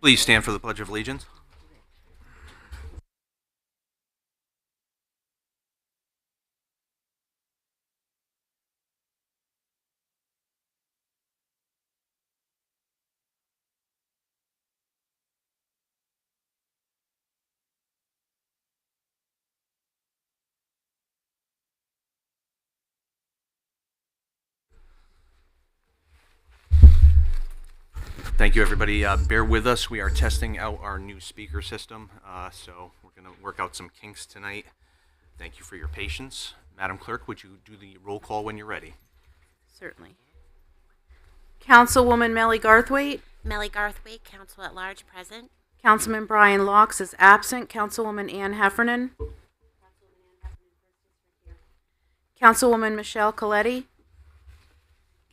Please stand for the Pledge of Allegiance. Thank you, everybody. Bear with us. We are testing out our new speaker system, so we're going to work out some kinks tonight. Thank you for your patience. Madam Clerk, would you do the roll call when you're ready? Certainly. Councilwoman Melly Garthwaite. Melly Garthwaite, Council at Large, present. Councilman Brian Laux is absent. Councilwoman Ann Heffernan. Councilwoman Michelle Coletti.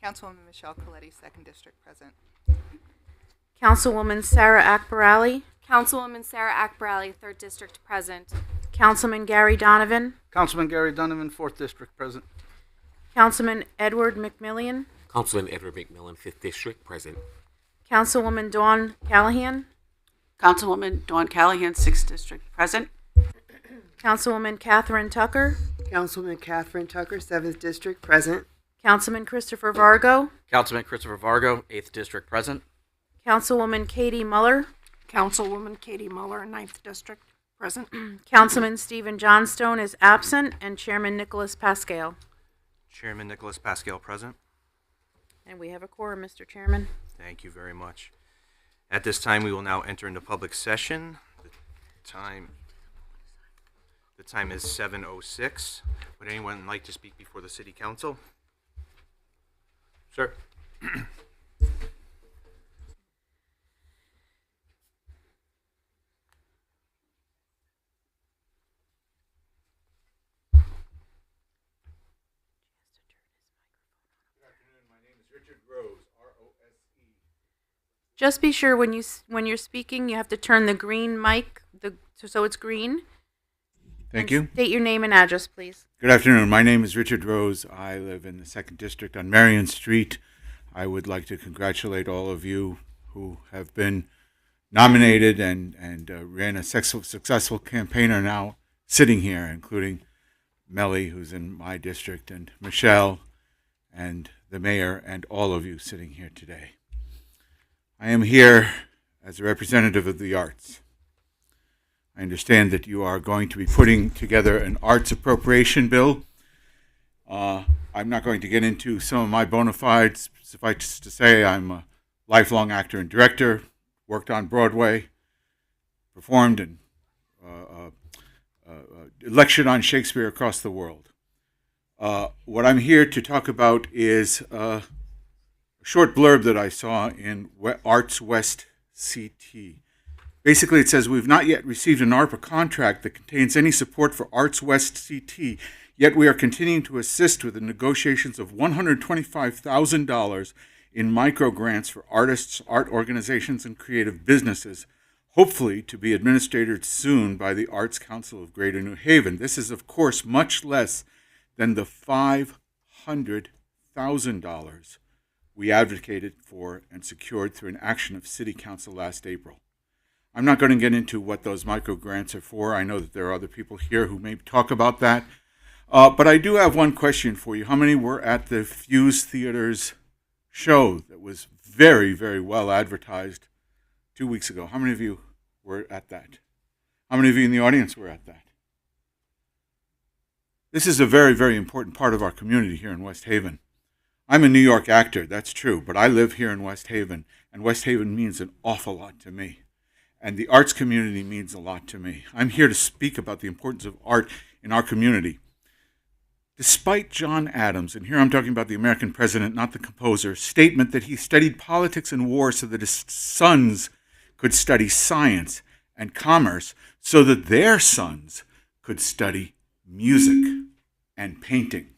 Councilwoman Michelle Coletti, 2nd District, present. Councilwoman Sarah Akbarali. Councilwoman Sarah Akbarali, 3rd District, present. Councilman Gary Donovan. Councilman Gary Donovan, 4th District, present. Councilman Edward McMillian. Councilman Edward McMillan, 5th District, present. Councilwoman Dawn Callahan. Councilwoman Dawn Callahan, 6th District, present. Councilwoman Catherine Tucker. Councilwoman Catherine Tucker, 7th District, present. Councilman Christopher Vargo. Councilman Christopher Vargo, 8th District, present. Councilwoman Katie Muller. Councilwoman Katie Muller, 9th District, present. Councilman Stephen Johnstone is absent, and Chairman Nicholas Pascal. Chairman Nicholas Pascal, present. And we have a quorum, Mr. Chairman. Thank you very much. At this time, we will now enter into public session. The time is 7:06. Would anyone like to speak before the City Council? Sir. Just be sure when you're speaking, you have to turn the green mic so it's green. Thank you. State your name and address, please. Good afternoon. My name is Richard Rose. I live in the 2nd District on Marion Street. I would like to congratulate all of you who have been nominated and ran a successful campaign are now sitting here, including Melly, who's in my district, and Michelle, and the mayor, and all of you sitting here today. I am here as a representative of the arts. I understand that you are going to be putting together an arts appropriation bill. I'm not going to get into some of my bona fides. Suffice to say, I'm a lifelong actor and director, worked on Broadway, performed and lectured on Shakespeare across the world. What I'm here to talk about is a short blurb that I saw in Arts West CT. Basically, it says, we've not yet received an ARPA contract that contains any support for Arts West CT, yet we are continuing to assist with the negotiations of $125,000 in micro grants for artists, art organizations, and creative businesses, hopefully to be administered soon by the Arts Council of Greater New Haven. This is, of course, much less than the $500,000 we advocated for and secured through an action of City Council last April. I'm not going to get into what those micro grants are for. I know that there are other people here who may talk about that. But I do have one question for you. How many were at the Fuse Theater's show that was very, very well advertised 2 weeks ago? How many of you were at that? How many of you in the audience were at that? This is a very, very important part of our community here in West Haven. I'm a New York actor, that's true, but I live here in West Haven, and West Haven means an awful lot to me. And the arts community means a lot to me. I'm here to speak about the importance of art in our community. Despite John Adams, and here I'm talking about the American president, not the composer, statement that he studied politics and war so that his sons could study science and commerce so that their sons could study music and painting.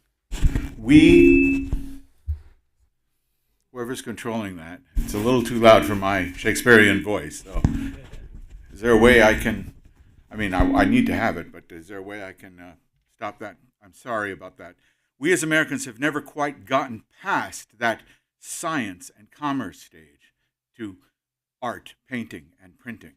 Whoever's controlling that, it's a little too loud for my Shakespearean voice. So, is there a way I can, I need to have it, but is there a way I can stop that? I'm sorry about that. We as Americans have never quite gotten past that science and commerce stage to art, painting, and printing.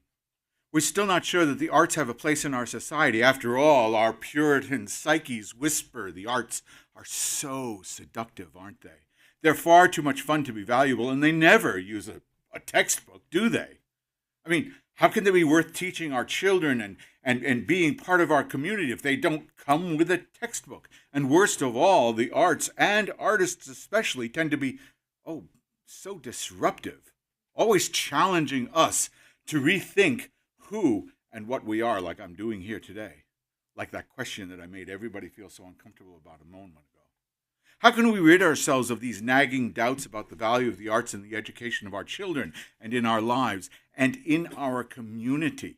We're still not sure that the arts have a place in our society. After all, our Puritan psyches whisper the arts are so seductive, aren't they? They're far too much fun to be valuable, and they never use a textbook, do they? I mean, how can they be worth teaching our children and being part of our community if they don't come with a textbook? And worst of all, the arts, and artists especially, tend to be, so disruptive, always challenging us to rethink who and what we are, like I'm doing here today, like that question that I made everybody feel so uncomfortable about a moment ago. How can we rid ourselves of these nagging doubts about the value of the arts in the education of our children and in our lives and in our community?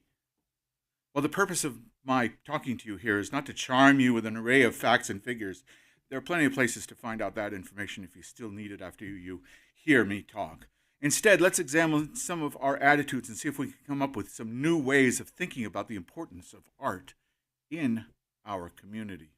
Well, the purpose of my talking to you here is not to charm you with an array of facts and figures. There are plenty of places to find out that information if you still need it after you hear me talk. Instead, let's examine some of our attitudes and see if we can come up with some new ways of thinking about the importance of art in our community.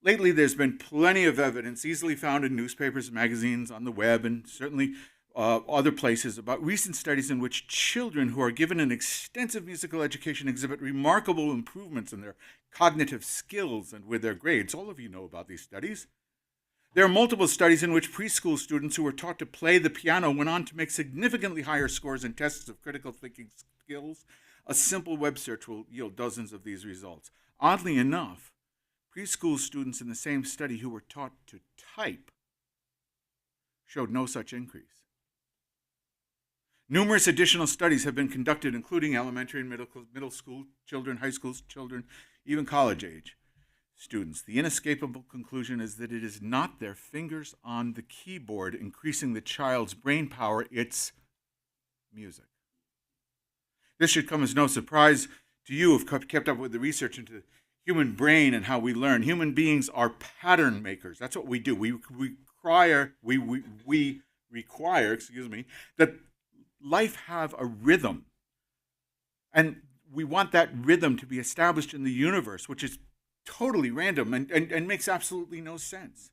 Lately, there's been plenty of evidence easily found in newspapers, magazines, on the web, and certainly other places about recent studies in which children who are given an extensive musical education exhibit remarkable improvements in their cognitive skills and with their grades. All of you know about these studies. There are multiple studies in which preschool students who were taught to play the piano went on to make significantly higher scores in tests of critical thinking skills. A simple web search will yield dozens of these results. Oddly enough, preschool students in the same study who were taught to type showed no such increase. Numerous additional studies have been conducted, including elementary and middle school children, high school children, even college age students. The inescapable conclusion is that it is not their fingers on the keyboard increasing the child's brain power, it's music. This should come as no surprise to you if you've kept up with the research into the human brain and how we learn. Human beings are pattern makers. That's what we do. We require that life have a rhythm. And we want that rhythm to be established in the universe, which is totally random and makes absolutely no sense.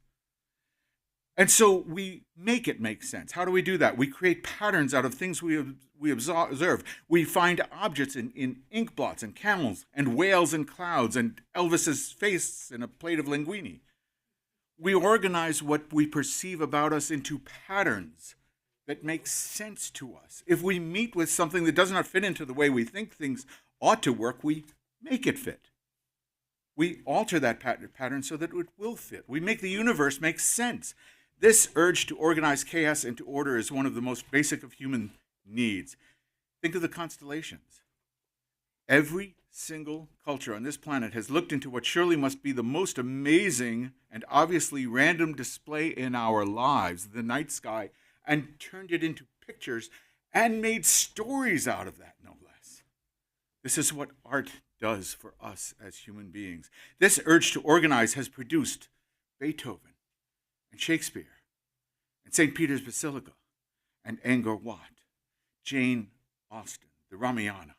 And so we make it make sense. How do we do that? We create patterns out of things we observe. We find objects in ink blots and camels and whales and clouds and Elvis's face in a plate of linguine. We organize what we perceive about us into patterns that make sense to us. If we meet with something that does not fit into the way we think things ought to work, we make it fit. We alter that pattern so that it will fit. We make the universe make sense. This urge to organize chaos into order is one of the most basic of human needs. Think of the constellations. Every single culture on this planet has looked into what surely must be the most amazing and obviously random display in our lives, the night sky, and turned it into pictures and made stories out of that, no less. This is what art does for us as human beings. This urge to organize has produced Beethoven and Shakespeare and St. Peter's Basilica and Angkor Wat, Jane Austen, the Ramayana,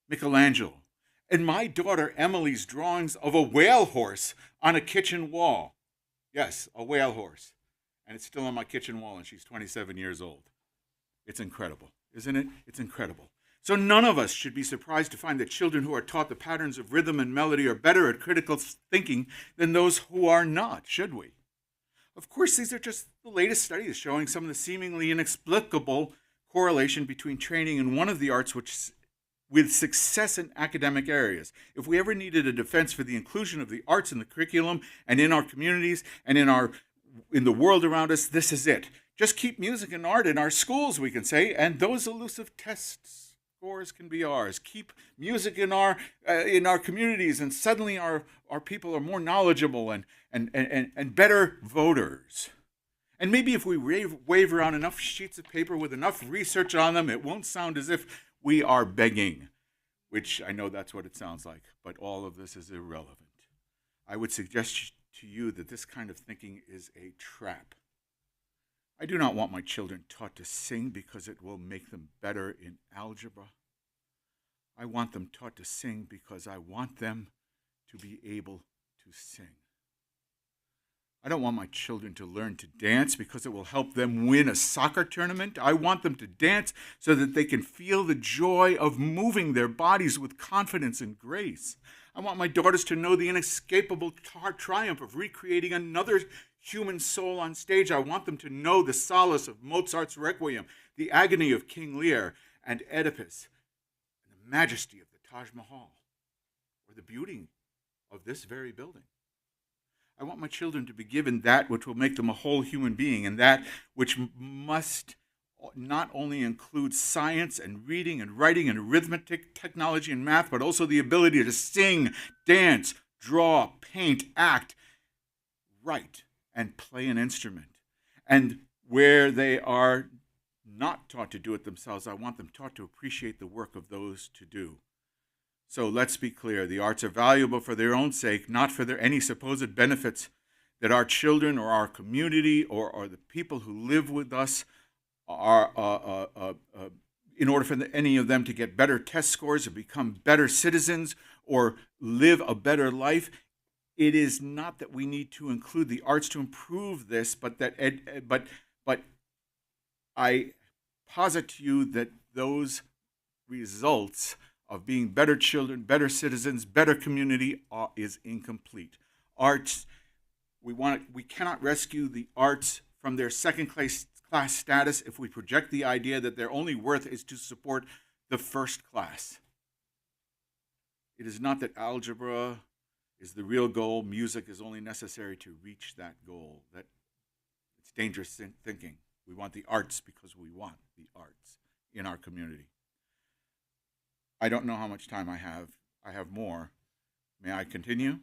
Michelangelo, and my daughter Emily's drawings of a whale horse on a kitchen wall. Yes, a whale horse. And it's still on my kitchen wall, and she's 27 years old. It's incredible, isn't it? It's incredible. So none of us should be surprised to find that children who are taught the patterns of rhythm and melody are better at critical thinking than those who are not, should we? Of course, these are just the latest studies showing some of the seemingly inexplicable correlation between training in one of the arts with success in academic areas. If we ever needed a defense for the inclusion of the arts in the curriculum and in our communities and in the world around us, this is it. Just keep music and art in our schools, we can say, and those elusive test scores can be ours. Keep music in our communities, and suddenly our people are more knowledgeable and better voters. And maybe if we wave around enough sheets of paper with enough research on them, it won't sound as if we are begging, which I know that's what it sounds like, but all of this is irrelevant. I would suggest to you that this kind of thinking is a trap. I do not want my children taught to sing because it will make them better in algebra. I want them taught to sing because I want them to be able to sing. I don't want my children to learn to dance because it will help them win a soccer tournament. I want them to dance so that they can feel the joy of moving their bodies with confidence and grace. I want my daughters to know the inescapable triumph of recreating another human soul on stage. I want them to know the solace of Mozart's Requiem, the agony of King Lear and Oedipus, and the majesty of the Taj Mahal, or the beauty of this very building. I want my children to be given that which will make them a whole human being, and that which must not only include science and reading and writing and arithmetic, technology and math, but also the ability to sing, dance, draw, paint, act, write, and play an instrument. And where they are not taught to do it themselves, I want them taught to appreciate the work of those to do. So let's be clear. The arts are valuable for their own sake, not for any supposed benefits that our children or our community or the people who live with us are, in order for any of them to get better test scores or become better citizens or live a better life. It is not that we need to include the arts to improve this, but I posit to you that those results of being better children, better citizens, better community is incomplete. Arts, we cannot rescue the arts from their second class status if we project the idea that their only worth is to support the first class. It is not that algebra is the real goal. Music is only necessary to reach that goal. It's dangerous thinking. We want the arts because we want the arts in our community. I don't know how much time I have. I have more. May I continue?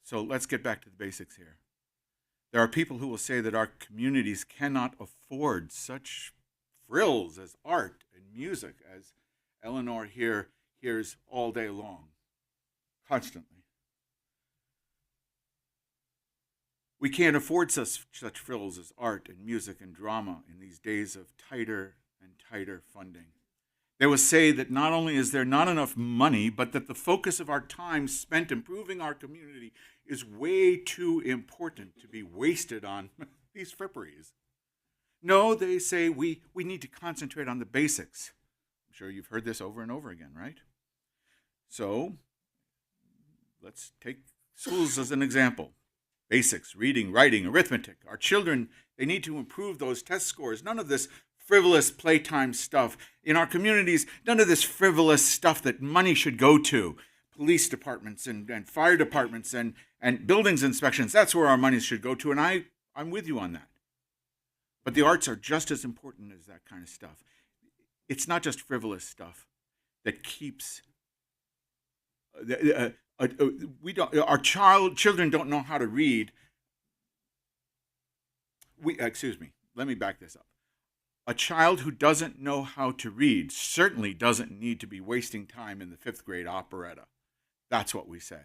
So let's get back to the basics here. There are people who will say that our communities cannot afford such frills as art and music as Eleanor here hears all day long, constantly. We can't afford such frills as art and music and drama in these days of tighter and tighter funding. They will say that not only is there not enough money, but that the focus of our time spent improving our community is way too important to be wasted on these fripperies. No, they say we need to concentrate on the basics. I'm sure you've heard this over and over again, right? So let's take schools as an example. Basics, reading, writing, arithmetic. Our children, they need to improve those test scores. None of this frivolous playtime stuff. In our communities, none of this frivolous stuff that money should go to. Police departments and fire departments and buildings inspections, that's where our money should go to, and I'm with you on that. But the arts are just as important as that kind of stuff. It's not just frivolous stuff that keeps... our children don't know how to read. Let me back this up. A child who doesn't know how to read certainly doesn't need to be wasting time in the 5th grade operetta. That's what we say.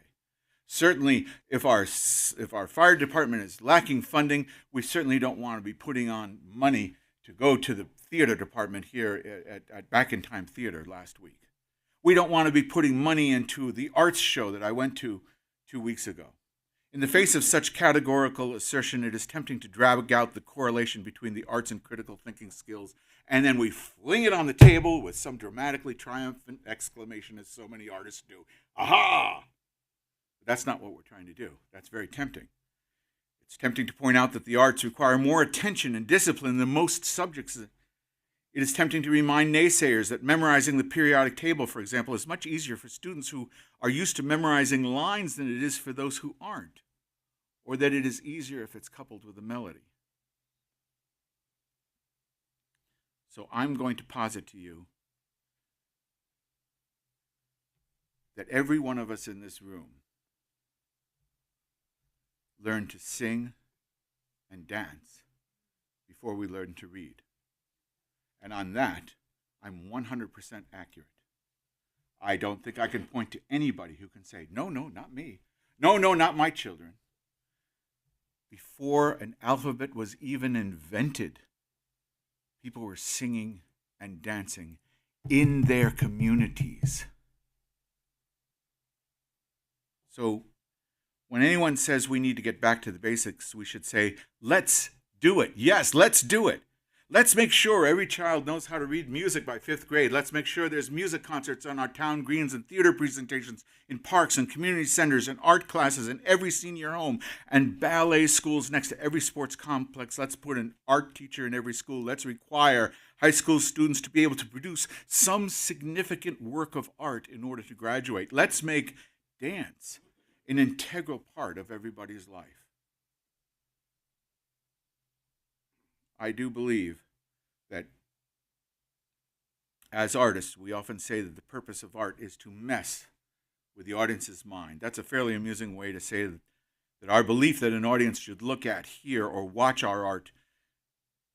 Certainly, if our fire department is lacking funding, we certainly don't want to be putting on money to go to the theater department here at Back in Time Theater last week. We don't want to be putting money into the arts show that I went to 2 weeks ago. In the face of such categorical assertion, it is tempting to drag out the correlation between the arts and critical thinking skills, and then we fling it on the table with some dramatically triumphant exclamation, as so many artists do. Aha! But that's not what we're trying to do. That's very tempting. It's tempting to point out that the arts require more attention and discipline than most subjects. It is tempting to remind naysayers that memorizing the periodic table, for example, is much easier for students who are used to memorizing lines than it is for those who aren't, or that it is easier if it's coupled with a melody. So I'm going to posit to you that every one of us in this room learned to sing and dance before we learned to read. And on that, I'm 100% accurate. I don't think I can point to anybody who can say, no, not me. No, not my children. Before an alphabet was even invented, people were singing and dancing in their communities. So when anyone says we need to get back to the basics, we should say, let's do it. Yes, let's do it. Let's make sure every child knows how to read music by 5th grade. Let's make sure there's music concerts on our town greens and theater presentations in parks and community centers and art classes in every senior home and ballet schools next to every sports complex. Let's put an art teacher in every school. Let's require high school students to be able to produce some significant work of art in order to graduate. Let's make dance an integral part of everybody's life. I do believe that as artists, we often say that the purpose of art is to mess with the audience's mind. That's a fairly amusing way to say that our belief that an audience should look at, hear, or watch our art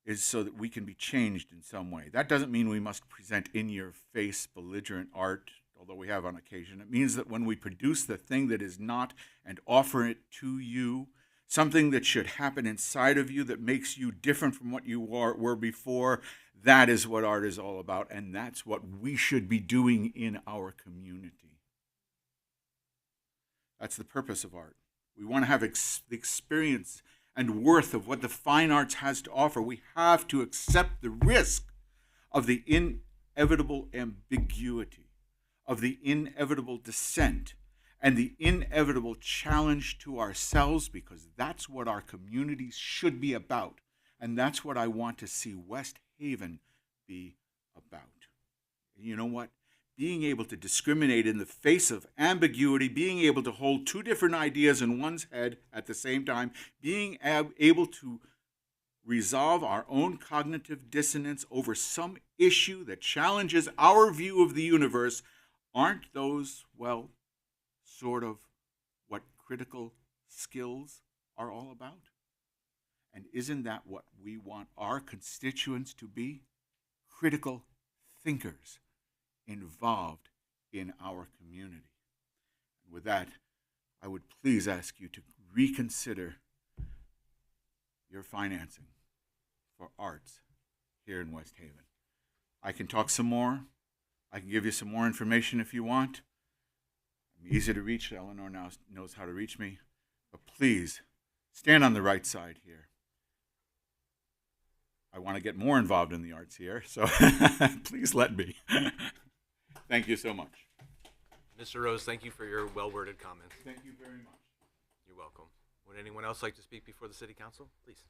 is so that we can be changed in some way. That doesn't mean we must present in-your-face, belligerent art, although we have on occasion. It means that when we produce the thing that is not and offer it to you, something that should happen inside of you that makes you different from what you were before, that is what art is all about, and that's what we should be doing in our community. That's the purpose of art. We want to have the experience and worth of what the fine arts has to offer. We have to accept the risk of the inevitable ambiguity, of the inevitable dissent, and the inevitable challenge to ourselves, because that's what our communities should be about. And that's what I want to see West Haven be about. And you know what? Being able to discriminate in the face of ambiguity, being able to hold two different ideas in one's head at the same time, being able to resolve our own cognitive dissonance over some issue that challenges our view of the universe, aren't those, well, sort of what critical skills are all about? And isn't that what we want our constituents to be? Critical thinkers involved in our community. And with that, I would please ask you to reconsider your financing for arts here in West Haven. I can talk some more. I can give you some more information if you want. I'm easy to reach. Eleanor now knows how to reach me. But please, stand on the right side here. I want to get more involved in the arts here, so please let me. Thank you so much. Mr. Rose, thank you for your well-worded comments. Thank you very much. You're welcome. Would anyone else like to speak before the City Council? Please.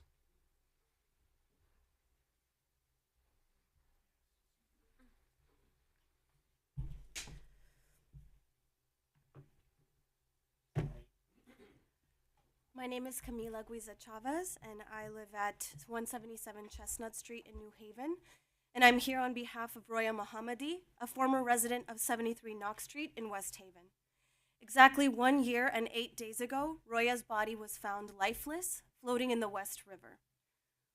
My name is Camila Guiza Chavez, and I live at 177 Chestnut Street in New Haven. And I'm here on behalf of Roya Mohammadi, a former resident of 73 Knox Street in West Haven. Exactly 1 year and 8 days ago, Roya's body was found lifeless, floating in the West River.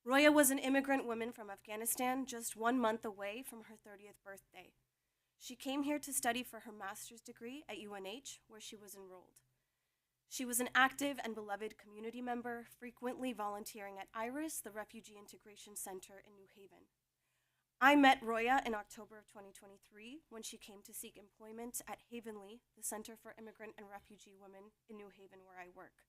Roya was an immigrant woman from Afghanistan, just 1 month away from her 30th birthday. She came here to study for her master's degree at UNH, where she was enrolled. She was an active and beloved community member, frequently volunteering at IRIS, the Refugee Integration Center in New Haven. I met Roya in October of 2023 when she came to seek employment at Havenly, the Center for Immigrant and Refugee Women in New Haven, where I work.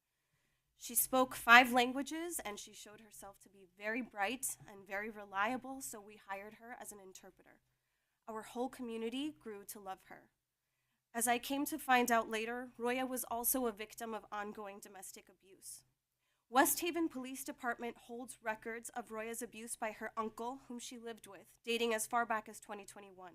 She spoke 5 languages, and she showed herself to be very bright and very reliable, so we hired her as an interpreter. Our whole community grew to love her. As I came to find out later, Roya was also a victim of ongoing domestic abuse. West Haven Police Department holds records of Roya's abuse by her uncle, whom she lived with, dating as far back as 2021.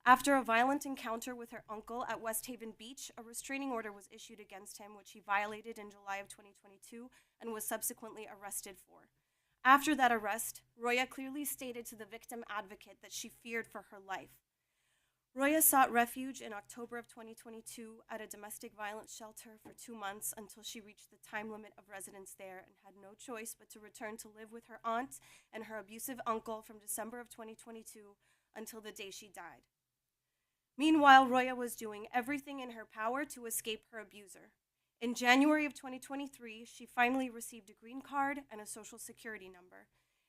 After a violent encounter with her uncle at West Haven Beach, a restraining order was issued against him, which he violated in July of 2022 and was subsequently arrested for. After that arrest, Roya clearly stated to the victim advocate that she feared for her life. Roya sought refuge in October of 2022 at a domestic violence shelter for 2 months until she reached the time limit of residence there and had no choice but to return to live with her aunt and her abusive uncle from December of 2022 until the day she died. Meanwhile, Roya was doing everything in her power to escape her abuser. In January of 2023, she finally received a green card and a social security number.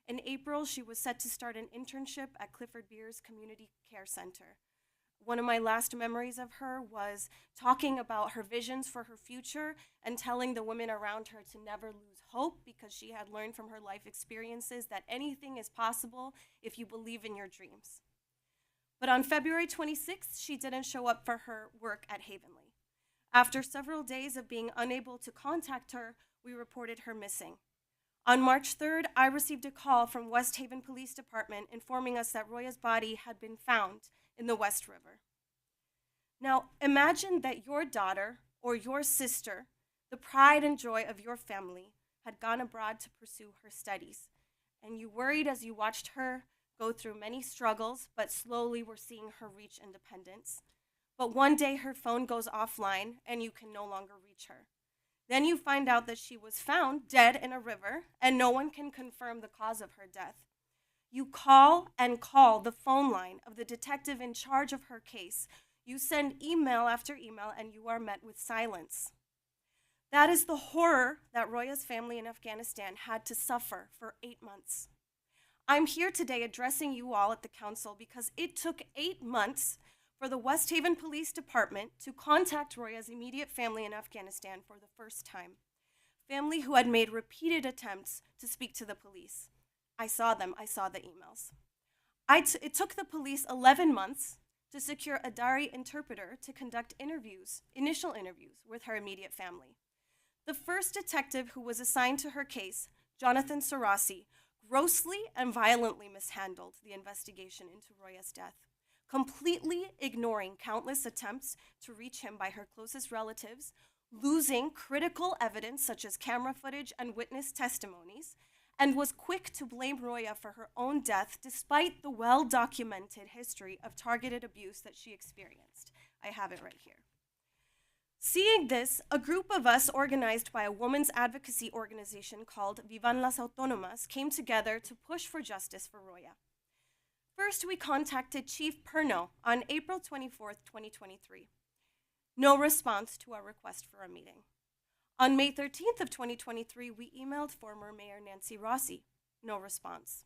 In April, she was set to start an internship at Clifford Beers Community Care Center, One of my last memories of her was talking about her visions for her future and telling the women around her to never lose hope because she had learned from her life experiences that anything is possible if you believe in your dreams. But on February 26th, she didn't show up for her work at Havenly. After several days of being unable to contact her, we reported her missing. On March 3rd, I received a call from West Haven Police Department informing us that Roya's body had been found in the West River. Now, imagine that your daughter or your sister, the pride and joy of your family, had gone abroad to pursue her studies, and you worried as you watched her go through many struggles, but slowly were seeing her reach independence. But one day her phone goes offline and you can no longer reach her. Then you find out that she was found dead in a river and no one can confirm the cause of her death. You call and call the phone line of the detective in charge of her case. You send email after email and you are met with silence. That is the horror that Roya's family in Afghanistan had to suffer for 8 months. I'm here today addressing you all at the council because it took 8 months for the West Haven Police Department to contact Roya's immediate family in Afghanistan for the first time. Family who had made repeated attempts to speak to the police. I saw them, I saw the emails. It took the police 11 months to secure a Dari interpreter to conduct initial interviews with her immediate family. The first detective who was assigned to her case, Jonathan Sarasi, grossly and violently mishandled the investigation into Roya's death, completely ignoring countless attempts to reach him by her closest relatives, losing critical evidence such as camera footage and witness testimonies, and was quick to blame Roya for her own death despite the well-documented history of targeted abuse that she experienced. I have it right here. Seeing this, a group of us organized by a women's advocacy organization called Vivan las Autónomas came together to push for justice for Roya. First, we contacted Chief Perno on April 24th, 2023. No response to our request for a meeting. On May 13th of 2023, we emailed former Mayor Nancy Rossi. No response.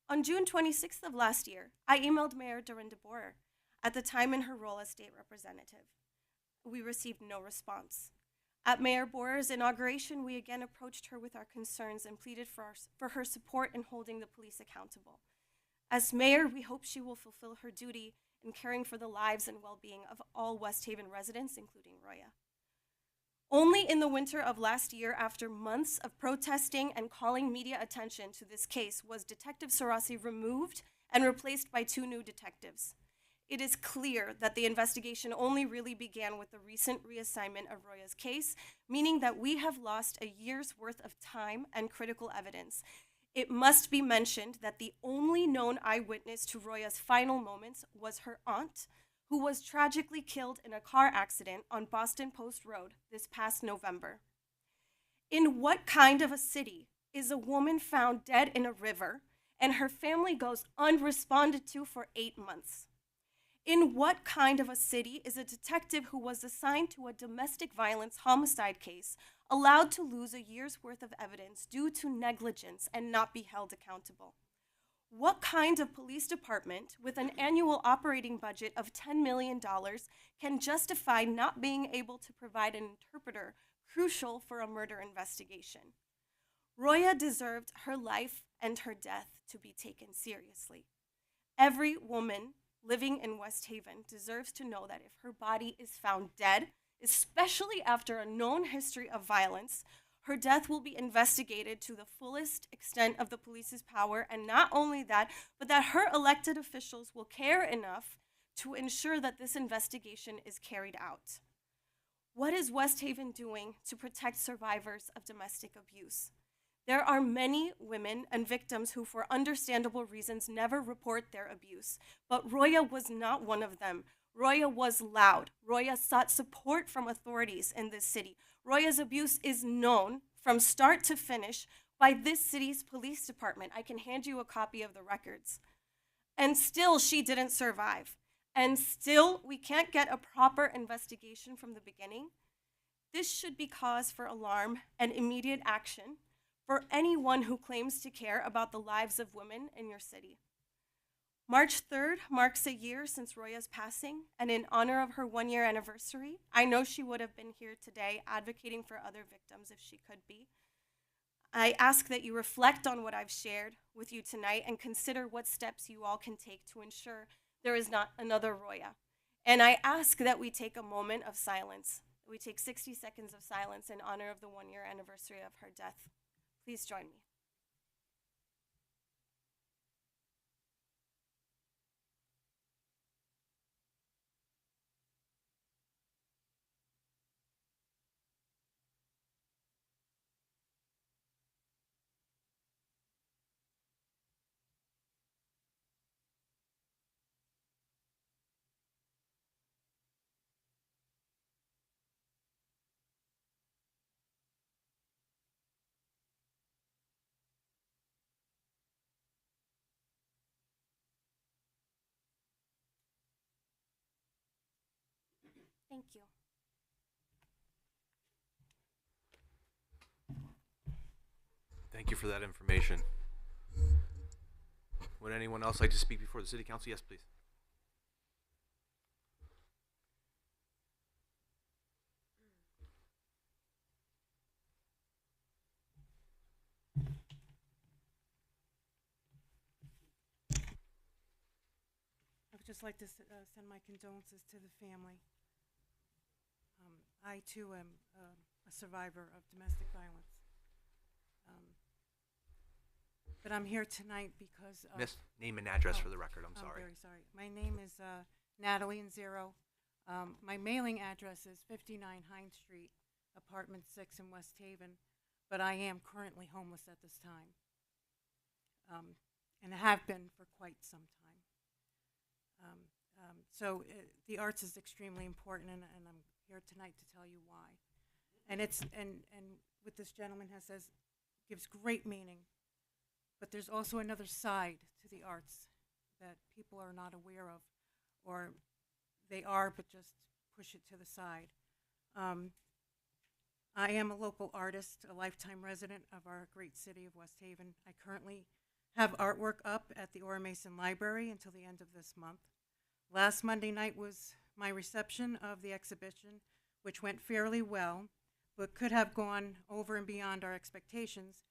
On June 26th of last year, I emailed Mayor Dorinda Borer, at the time in her role as state representative. We received no response. At Mayor Borer's inauguration, we again approached her with our concerns and pleaded for her support in holding the police accountable. As mayor, we hope she will fulfill her duty in caring for the lives and well-being of all West Haven residents, including Roya. Only in the winter of last year, after months of protesting and calling media attention to this case, was Detective Sarasi removed and replaced by 2 new detectives. It is clear that the investigation only really began with the recent reassignment of Roya's case, meaning that we have lost a year's worth of time and critical evidence. It must be mentioned that the only known eyewitness to Roya's final moments was her aunt, who was tragically killed in a car accident on Boston Post Road this past November. In what kind of a city is a woman found dead in a river and her family goes unresponded to for 8 months? In what kind of a city is a detective who was assigned to a domestic violence homicide case allowed to lose a year's worth of evidence due to negligence and not be held accountable? What kind of police department with an annual operating budget of $10 million can justify not being able to provide an interpreter crucial for a murder investigation? Roya deserved her life and her death to be taken seriously. Every woman living in West Haven deserves to know that if her body is found dead, especially after a known history of violence, her death will be investigated to the fullest extent of the police's power, and not only that, but that her elected officials will care enough to ensure that this investigation is carried out. What is West Haven doing to protect survivors of domestic abuse? There are many women and victims who, for understandable reasons, never report their abuse, but Roya was not one of them. Roya was loud. Roya sought support from authorities in this city. Roya's abuse is known from start to finish by this city's police department. I can hand you a copy of the records. And still, she didn't survive. And still, we can't get a proper investigation from the beginning. This should be cause for alarm and immediate action for anyone who claims to care about the lives of women in your city. March 3rd marks a year since Roya's passing, and in honor of her 1 year anniversary, I know she would have been here today advocating for other victims if she could be. I ask that you reflect on what I've shared with you tonight and consider what steps you all can take to ensure there is not another Roya. And I ask that we take a moment of silence. We take 60 seconds of silence in honor of the 1 year anniversary of her death. Please join me. Thank you. Thank you for that information. Would anyone else like to speak before the City Council? Yes, please. I would just like to send my condolences to the family. I too am a survivor of domestic violence. But I'm here tonight because of... Miss, name and address for the record. I'm sorry. very sorry. My name is Natalie Nzero. My mailing address is 59 Hines Street, apartment 6 in West Haven, but I am currently homeless at this time. And have been for quite some time. So the arts is extremely important, and I'm here tonight to tell you why. And it's and what this gentleman has says gives great meaning, but there's also another side to the arts that people are not aware of, or they are but just push it to the side. I am a local artist, a lifetime resident of our great city of West Haven. I currently have artwork up at the Ora Mason Library until the end of this month. Last Monday night was my reception of the exhibition, which went fairly well, but could have gone over and beyond our expectations.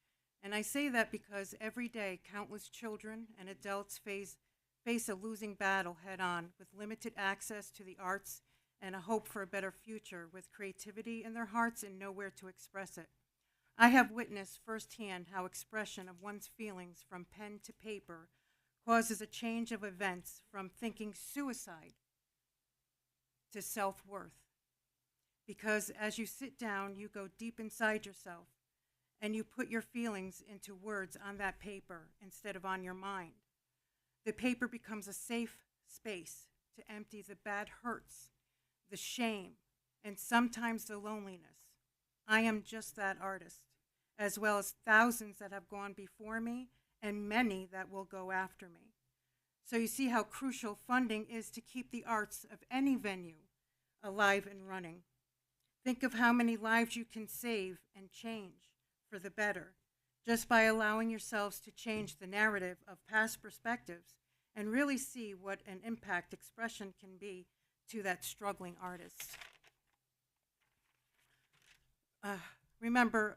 And I say that because every day countless children and adults face a losing battle head on with limited access to the arts and a hope for a better future with creativity in their hearts and nowhere to express it. I have witnessed firsthand how expression of one's feelings from pen to paper causes a change of events from thinking suicide to self-worth. Because as you sit down, you go deep inside yourself and you put your feelings into words on that paper instead of on your mind. The paper becomes a safe space to empty the bad hurts, the shame, and sometimes the loneliness. I am just that artist, as well as thousands that have gone before me and many that will go after me. So you see how crucial funding is to keep the arts of any venue alive and running. Think of how many lives you can save and change for the better just by allowing yourselves to change the narrative of past perspectives and really see what an impact expression can be to that struggling artist. Remember,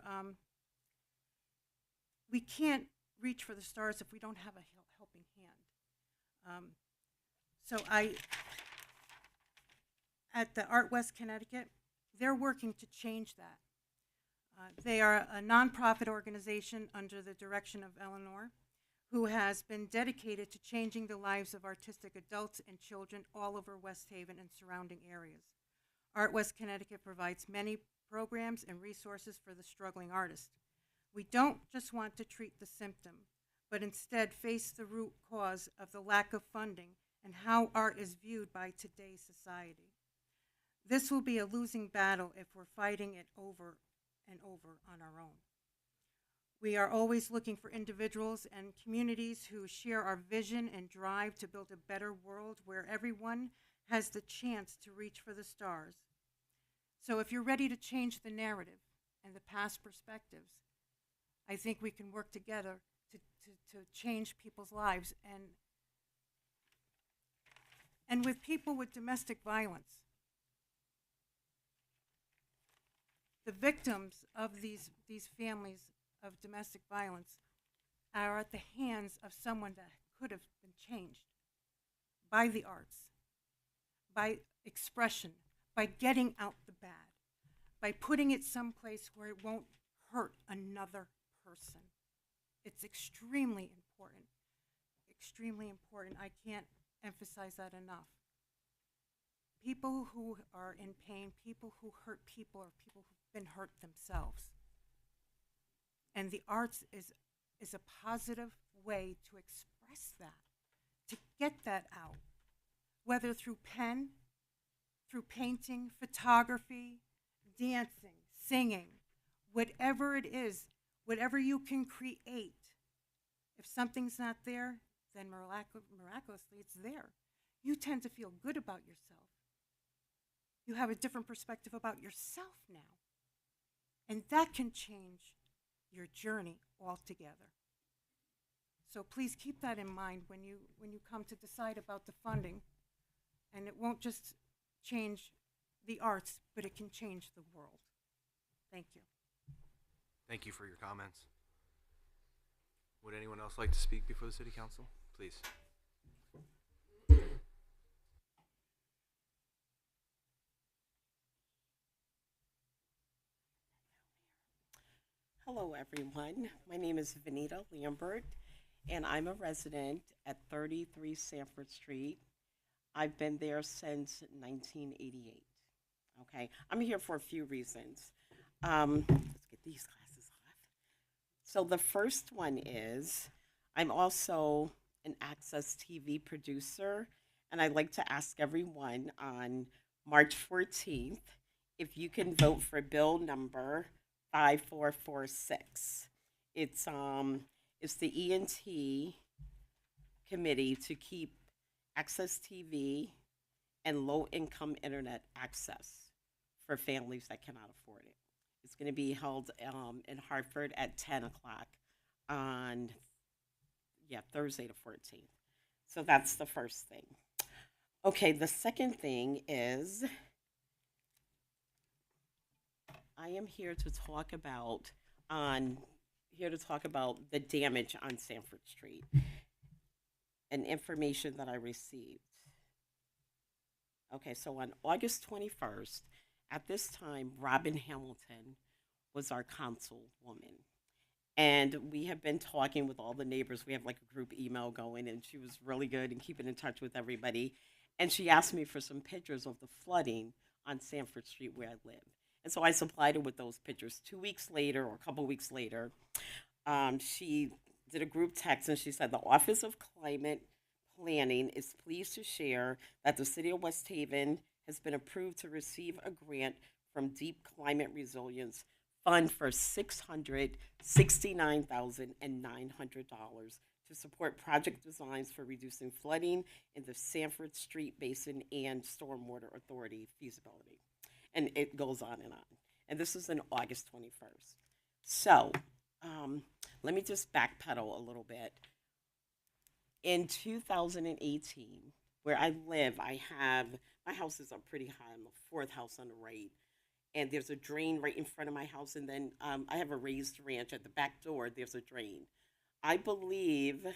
we can't reach for the stars if we don't have a helping hand. At the Art West Connecticut, they're working to change that. They are a nonprofit organization under the direction of Eleanor, who has been dedicated to changing the lives of artistic adults and children all over West Haven and surrounding areas. Art West Connecticut provides many programs and resources for the struggling artist. We don't just want to treat the symptom, but instead face the root cause of the lack of funding and how art is viewed by today's society. This will be a losing battle if we're fighting it over and over on our own. We are always looking for individuals and communities who share our vision and drive to build a better world where everyone has the chance to reach for the stars. So if you're ready to change the narrative and the past perspectives, I think we can work together to change people's lives. And and with people with domestic violence. The victims of these families of domestic violence are at the hands of someone that could have been changed by the arts, by expression, by getting out the bad, by putting it someplace where it won't hurt another person. It's extremely important. Extremely important. I can't emphasize that enough. People who are in pain, people who hurt people, are people who've been hurt themselves. And the arts is a positive way to express that, to get that out, whether through pen, through painting, photography, dancing, singing, whatever it is, whatever you can create. If something's not there, then miraculously it's there. You tend to feel good about yourself. You have a different perspective about yourself now. And that can change your journey altogether. So please keep that in mind when you come to decide about the funding. And it won't just change the arts, but it can change the world. Thank you. Thank you for your comments. Would anyone else like to speak before the City Council? Please. Hello, everyone. My name is Vanita Lambert, and I'm a resident at 33 Sanford Street. I've been there since 1988. Okay, I'm here for a few reasons. Let's get these glasses off. So the first one is I'm also an Access TV producer, and I'd like to ask everyone on March 14th if you can vote for bill number 5446. It's the E&T committee to keep Access TV and low-income internet access for families that cannot afford it. It's going to be held in Hartford at 10 o'clock on Thursday the 14th. So that's the first thing. Okay, the second thing is I am here to talk about the damage on Sanford Street and information that I received. Okay, so on August 21st, at this time, Robin Hamilton was our councilwoman. And we have been talking with all the neighbors. We have like a group email going, and she was really good in keeping in touch with everybody. And she asked me for some pictures of the flooding on Sanford Street where I live. And so I supplied her with those pictures. 2 weeks later, or a couple weeks later, she did a group text, and she said, the Office of Climate Planning is pleased to share that the City of West Haven has been approved to receive a grant from Deep Climate Resilience Fund for $669,900 to support project designs for reducing flooding in the Sanford Street Basin and Stormwater Authority feasibility. And it goes on. And this is on August 21st. So let me just backpedal a little bit. In 2018, where I live, my house is up pretty high. I'm the fourth house on the right. And there's a drain right in front of my house. And then I have a raised ranch. At the back door, there's a drain. I believe,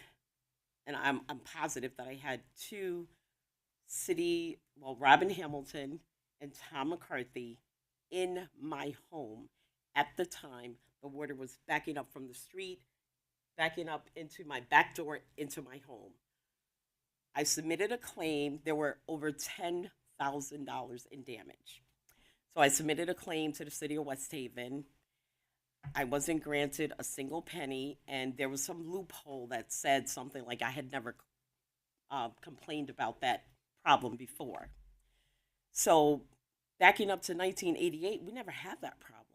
and I'm positive that I had two Robin Hamilton and Tom McCarthy in my home at the time. The water was backing up from the street, backing up into my back door, into my home. I submitted a claim. There were over $10,000 in damage. So I submitted a claim to the City of West Haven. I wasn't granted a single penny, and there was some loophole that said something like I had never complained about that problem before. So backing up to 1988, we never had that problem.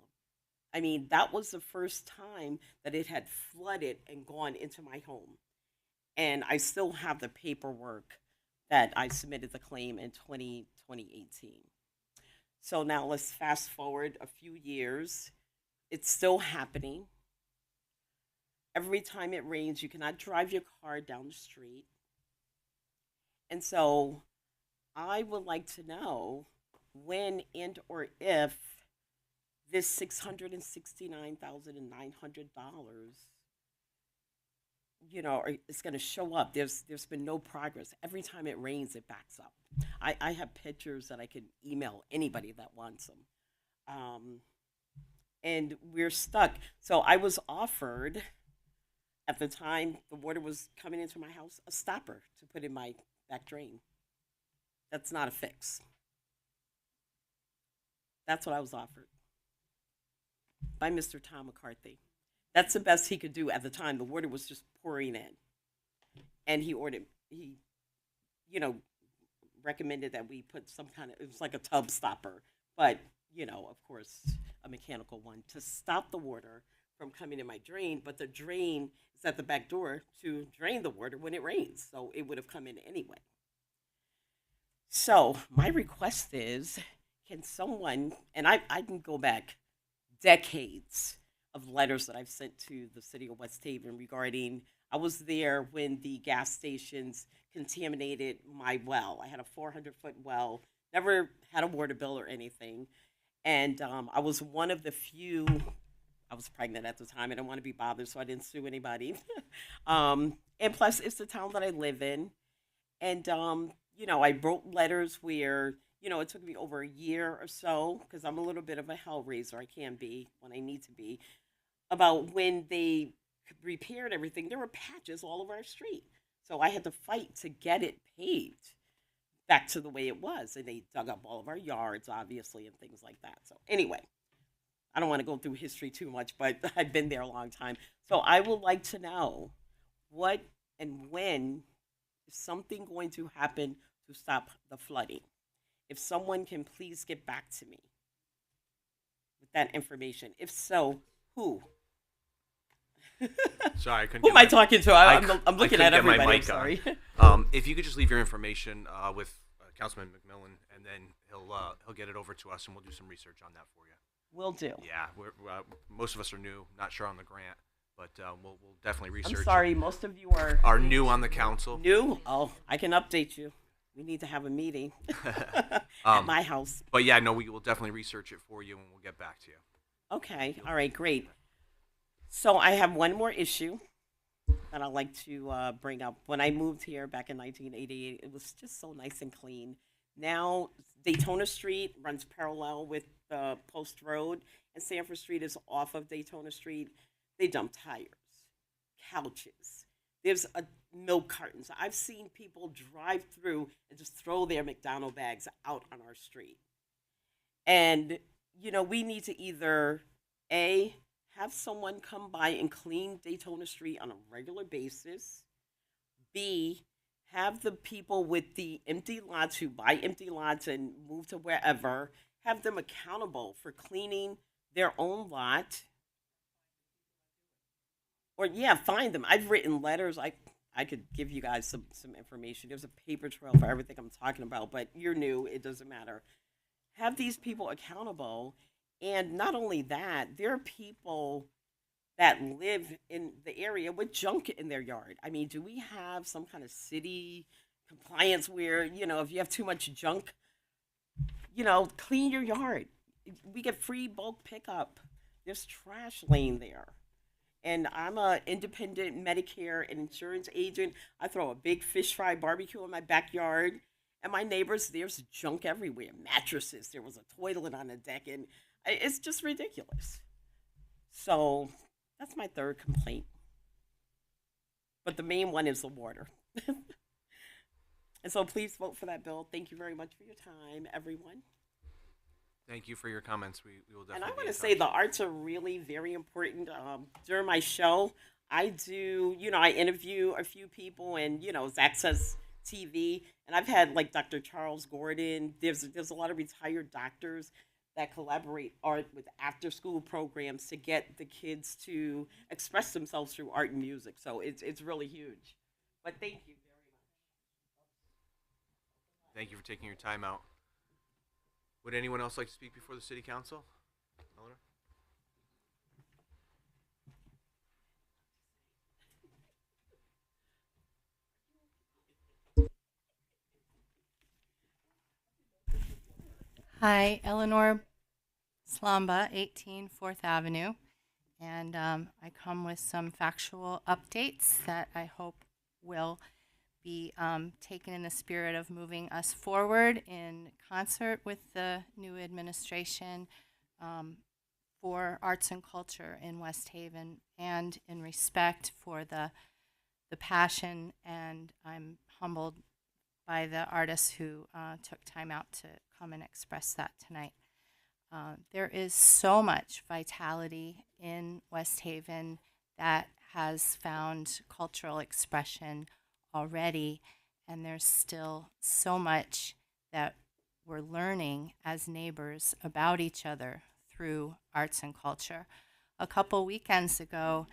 I mean, that was the first time that it had flooded and gone into my home. And I still have the paperwork that I submitted the claim in 2018. So now let's fast forward a few years. It's still happening. Every time it rains, you cannot drive your car down the street. And so I would like to know when and or if this $669,900, is going to show up. There's been no progress. Every time it rains, it backs up. I have pictures that I can email anybody that wants them. And we're stuck. So I was offered, at the time the water was coming into my house, a stopper to put in my back drain. That's not a fix. That's what I was offered by Mr. Tom McCarthy. That's the best he could do at the time. The water was just pouring in. And he, recommended that we put some kind of, it was like a tub stopper, but, of course, a mechanical one to stop the water from coming in my drain. But the drain is at the back door to drain the water when it rains. So it would have come in anyway. So my request is, can someone, and I can go back decades of letters that I've sent to the city of West Haven regarding, I was there when the gas stations contaminated my well. I had a 400-foot well, never had a water bill or anything. And I was one of the few, I was pregnant at the time. I didn't want to be bothered, so I didn't sue anybody. And plus, it's the town that I live in. And, I wrote letters where, it took me over a year or so, because I'm a little bit of a hellraiser. I can be when I need to be, about when they repaired everything. There were patches all over our street. So I had to fight to get it paved back to the way it was. And they dug up all of our yards, obviously, and things like that. So anyway, I don't want to go through history too much, but I've been there a long time. So I would like to know what and when is something going to happen to stop the flooding. If someone can please get back to me with that information. If so, who? Sorry, I couldn't. Who am I talking to? I'm looking at everybody. My mic I'm sorry. If you could just leave your information with Councilman McMillan, and then he'll get it over to us, and we'll do some research on that for you. Will do. Yeah, most of us are new, not sure on the grant, but we'll definitely research. I'm sorry, most of you are new on the council. New? Oh, I can update you. We need to have a meeting at my house. But yeah, no, we will definitely research it for you, and we'll get back to you. Okay. All right. Great. So I have one more issue that I'd like to bring up. When I moved here back in 1988, it was just so nice and clean. Now Daytona Street runs parallel with Post Road, and Sanford Street is off of Daytona Street. They dump tires, couches. There's milk cartons. I've seen people drive through and just throw their McDonald's bags out on our street. And, we need to either, A, have someone come by and clean Daytona Street on a regular basis. B, have the people with the empty lots who buy empty lots and move to wherever, have them accountable for cleaning their own lot. Or, find them. I've written letters. I could give you guys some information. There's a paper trail for everything I'm talking about, but you're new. It doesn't matter. Have these people accountable. And not only that, there are people that live in the area with junk in their yard. I mean, do we have some kind of city compliance where, if you have too much junk, clean your yard. We get free bulk pickup. There's trash laying there. And I'm an independent Medicare and insurance agent. I throw a big fish fry barbecue in my backyard. And my neighbors, there's junk everywhere. Mattresses. There was a toilet on the deck. And it's just ridiculous. So that's my third complaint. But the main one is the water. And so please vote for that bill. Thank you very much for your time, everyone. Thank you for your comments. We will definitely. And I want to say the arts are really very important. During my show, I do, I interview a few people, and it's Access TV, and I've had like Dr. Charles Gordon. There's a lot of retired doctors that collaborate art with after-school programs to get the kids to express themselves through art and music. So it's really huge. But thank you very much. Thank you for taking your time out. Would anyone else like to speak before the city council? Eleanor? Hi, Eleanor Slamba, 18 4th Avenue. And I come with some factual updates that I hope will be taken in the spirit of moving us forward in concert with the new administration for arts and culture in West Haven, and in respect for the passion, and I'm humbled by the artists who took time out to come and express that tonight. There is so much vitality in West Haven that has found cultural expression already, and there's still so much that we're learning as neighbors about each other through arts and culture. A couple weekends ago,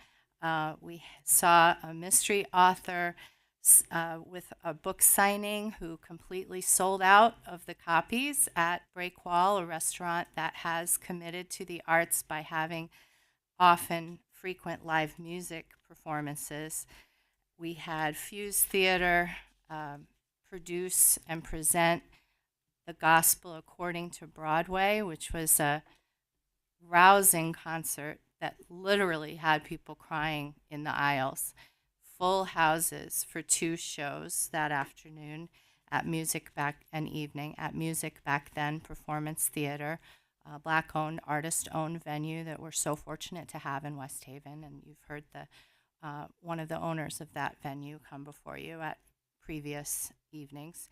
we saw a mystery author with a book signing who completely sold out of the copies at Break Wall, a restaurant that has committed to the arts by having often frequent live music performances. We had Fuse Theater produce and present The Gospel According to Broadway, which was a rousing concert that literally had people crying in the aisles. Full houses for 2 shows that afternoon at Music Back and evening at Music Back Then Performance Theater, a Black-owned, artist-owned venue that we're so fortunate to have in West Haven. And you've heard one of the owners of that venue come before you at previous evenings.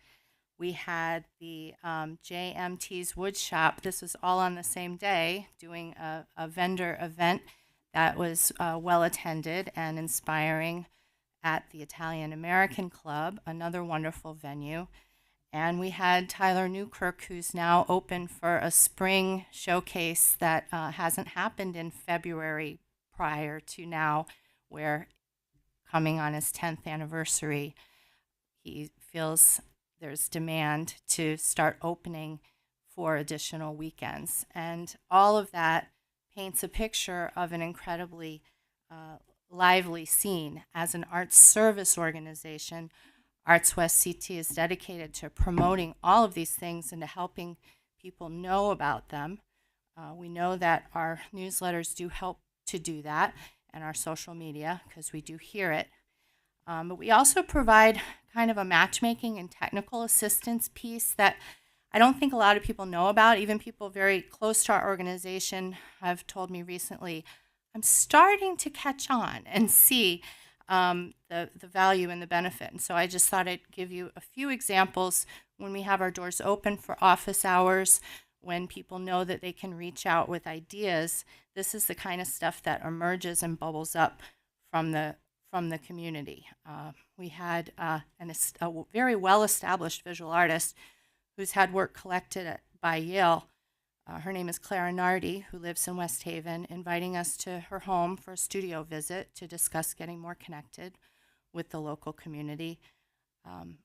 We had the JMT's Wood Shop. This was all on the same day, doing a vendor event that was well attended and inspiring at the Italian American Club, another wonderful venue. And we had Tyler Newkirk, who's now open for a spring showcase that hasn't happened in February prior to now, where coming on his 10th anniversary, he feels there's demand to start opening for additional weekends. And all of that paints a picture of an incredibly lively scene. As an arts service organization, Arts West CT is dedicated to promoting all of these things and to helping people know about them. We know that our newsletters do help to do that, and our social media, because we do hear it. But we also provide kind of a matchmaking and technical assistance piece that I don't think a lot of people know about. Even people very close to our organization have told me recently, I'm starting to catch on and see the value and the benefit. And so I just thought I'd give you a few examples when we have our doors open for office hours, when people know that they can reach out with ideas. This is the kind of stuff that emerges and bubbles up from the community. We had a very well-established visual artist who's had work collected by Yale. Her name is Clara Nardi, who lives in West Haven, inviting us to her home for a studio visit to discuss getting more connected with the local community.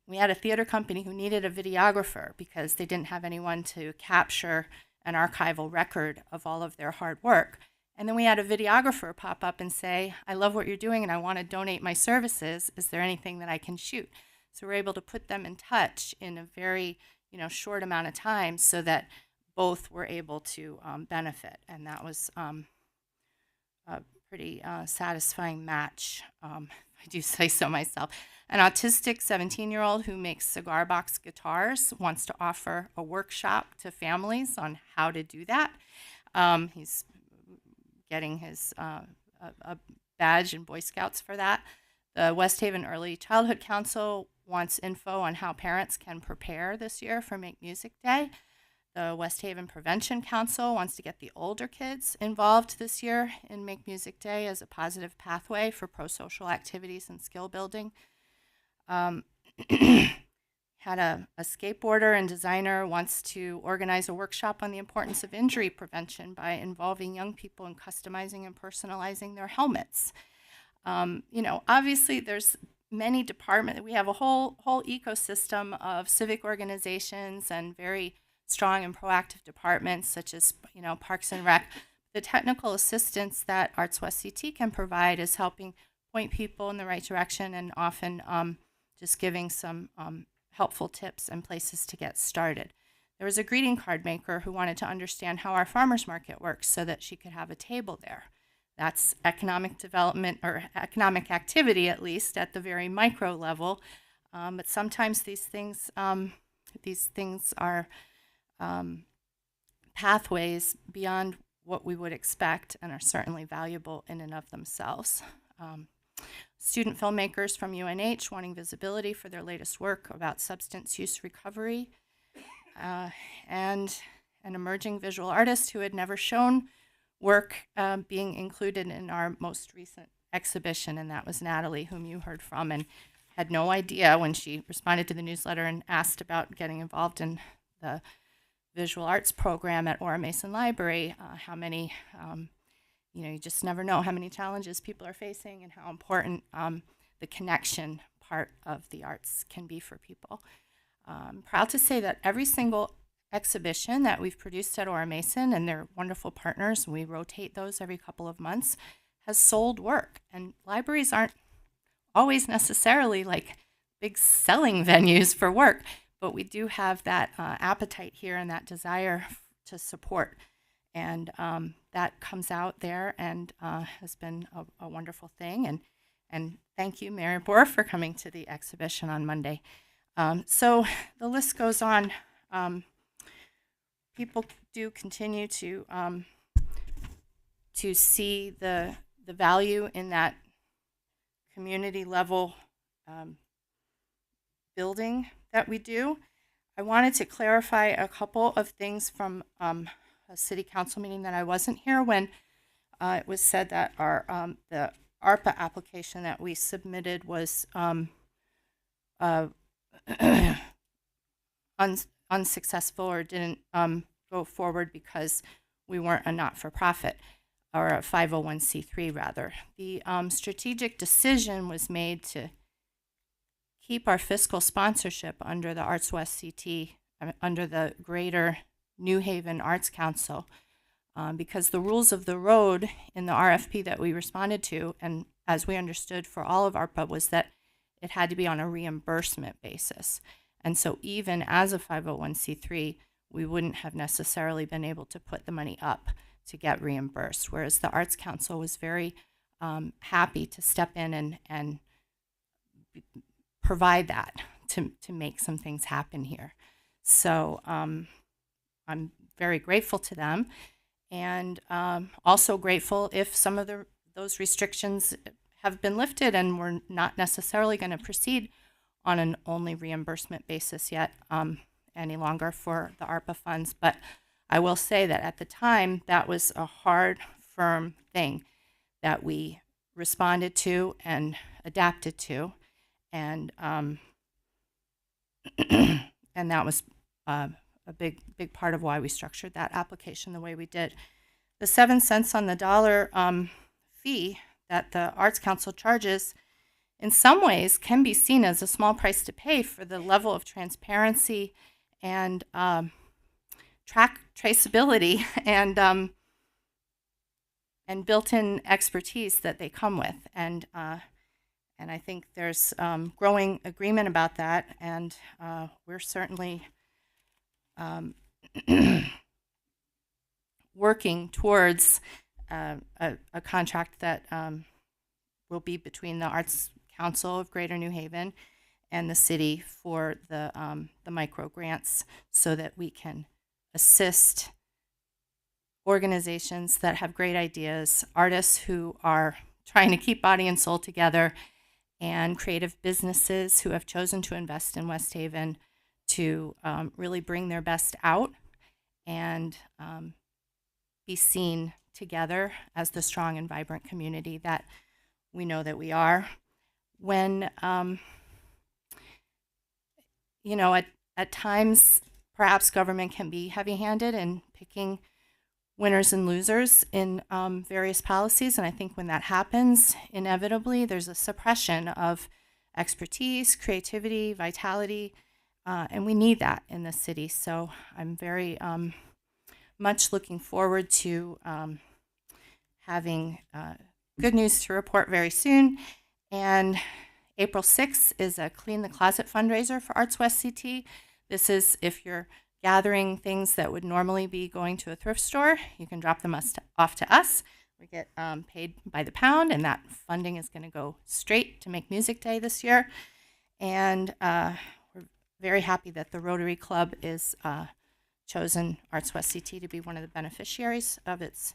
We had a theater company who needed a videographer because they didn't have anyone to capture an archival record of all of their hard work. And then we had a videographer pop up and say, I love what you're doing and I want to donate my services. Is there anything that I can shoot? So we're able to put them in touch in a very short amount of time so that both were able to benefit. And that was a pretty satisfying match, if I do say so myself. An autistic 17-year-old who makes cigar box guitars wants to offer a workshop to families on how to do that. He's getting his a badge in Boy Scouts for that. The West Haven Early Childhood Council wants info on how parents can prepare this year for Make Music Day. The West Haven Prevention Council wants to get the older kids involved this year in Make Music Day as a positive pathway for pro-social activities and skill building. Had a skateboarder and designer wants to organize a workshop on the importance of injury prevention by involving young people in customizing and personalizing their helmets. Obviously there's many departments. We have a whole ecosystem of civic organizations and very strong and proactive departments such as Parks and Rec. The technical assistance that Arts West CT can provide is helping point people in the right direction and often just giving some helpful tips and places to get started. there was a greeting card maker who wanted to understand how our farmers market works so that she could have a table there. That's economic development or economic activity, at least at the very micro level. But sometimes these things are pathways beyond what we would expect and are certainly valuable in and of themselves. Student filmmakers from UNH wanting visibility for their latest work about substance use recovery, and an emerging visual artist who had never shown work being included in our most recent exhibition, and that was Natalie, whom you heard from, and had no idea when she responded to the newsletter and asked about getting involved in the visual arts program at Ora Mason Library, how many, you just never know how many challenges people are facing and how important the connection part of the arts can be for people. I'm proud to say that every single exhibition that we've produced at Ora Mason, and they're wonderful partners, and we rotate those every couple of months, has sold work. And libraries aren't always necessarily like big selling venues for work, but we do have that appetite here and that desire to support. And that comes out there and has been a wonderful thing. And thank you, Mary Bohr, for coming to the exhibition on Monday. So the list goes on. People do continue to see the value in that community level building that we do. I wanted to clarify a couple of things from a city council meeting that I wasn't here when it was said that our the ARPA application that we submitted was unsuccessful or didn't go forward because we weren't a not-for-profit, or a 501c3 rather. The strategic decision was made to keep our fiscal sponsorship under the Arts West CT, under the Greater New Haven Arts Council, because the rules of the road in the RFP that we responded to, and as we understood for all of ARPA, was that it had to be on a reimbursement basis. And so even as a 501c3, we wouldn't have necessarily been able to put the money up to get reimbursed, whereas the Arts Council was very happy to step in and provide that to make some things happen here. So I'm very grateful to them, and also grateful if some of those restrictions have been lifted and we're not necessarily going to proceed on an only reimbursement basis yet any longer for the ARPA funds. But I will say that at the time, that was a hard, firm thing that we responded to and adapted to. And and that was a big part of why we structured that application the way we did. The 7 cents on the dollar fee that the Arts Council charges in some ways can be seen as a small price to pay for the level of transparency and traceability and built-in expertise that they come with. And I think there's growing agreement about that, and we're certainly working towards a contract that will be between the Arts Council of Greater New Haven and the city for the micro grants, so that we can assist organizations that have great ideas, artists who are trying to keep body and soul together, and creative businesses who have chosen to invest in West Haven to really bring their best out and be seen together as the strong and vibrant community that we know that we are. When, at times, perhaps government can be heavy-handed in picking winners and losers in various policies. And I think when that happens, inevitably, there's a suppression of expertise, creativity, vitality, and we need that in the city. So I'm very much looking forward to having good news to report very soon. And April 6th is a Clean the Closet fundraiser for Arts West CT. This is if you're gathering things that would normally be going to a thrift store. You can drop them off to us. We get paid by the pound, and that funding is going to go straight to Make Music Day this year. And we're very happy that the Rotary Club is chosen Arts West CT to be one of the beneficiaries of its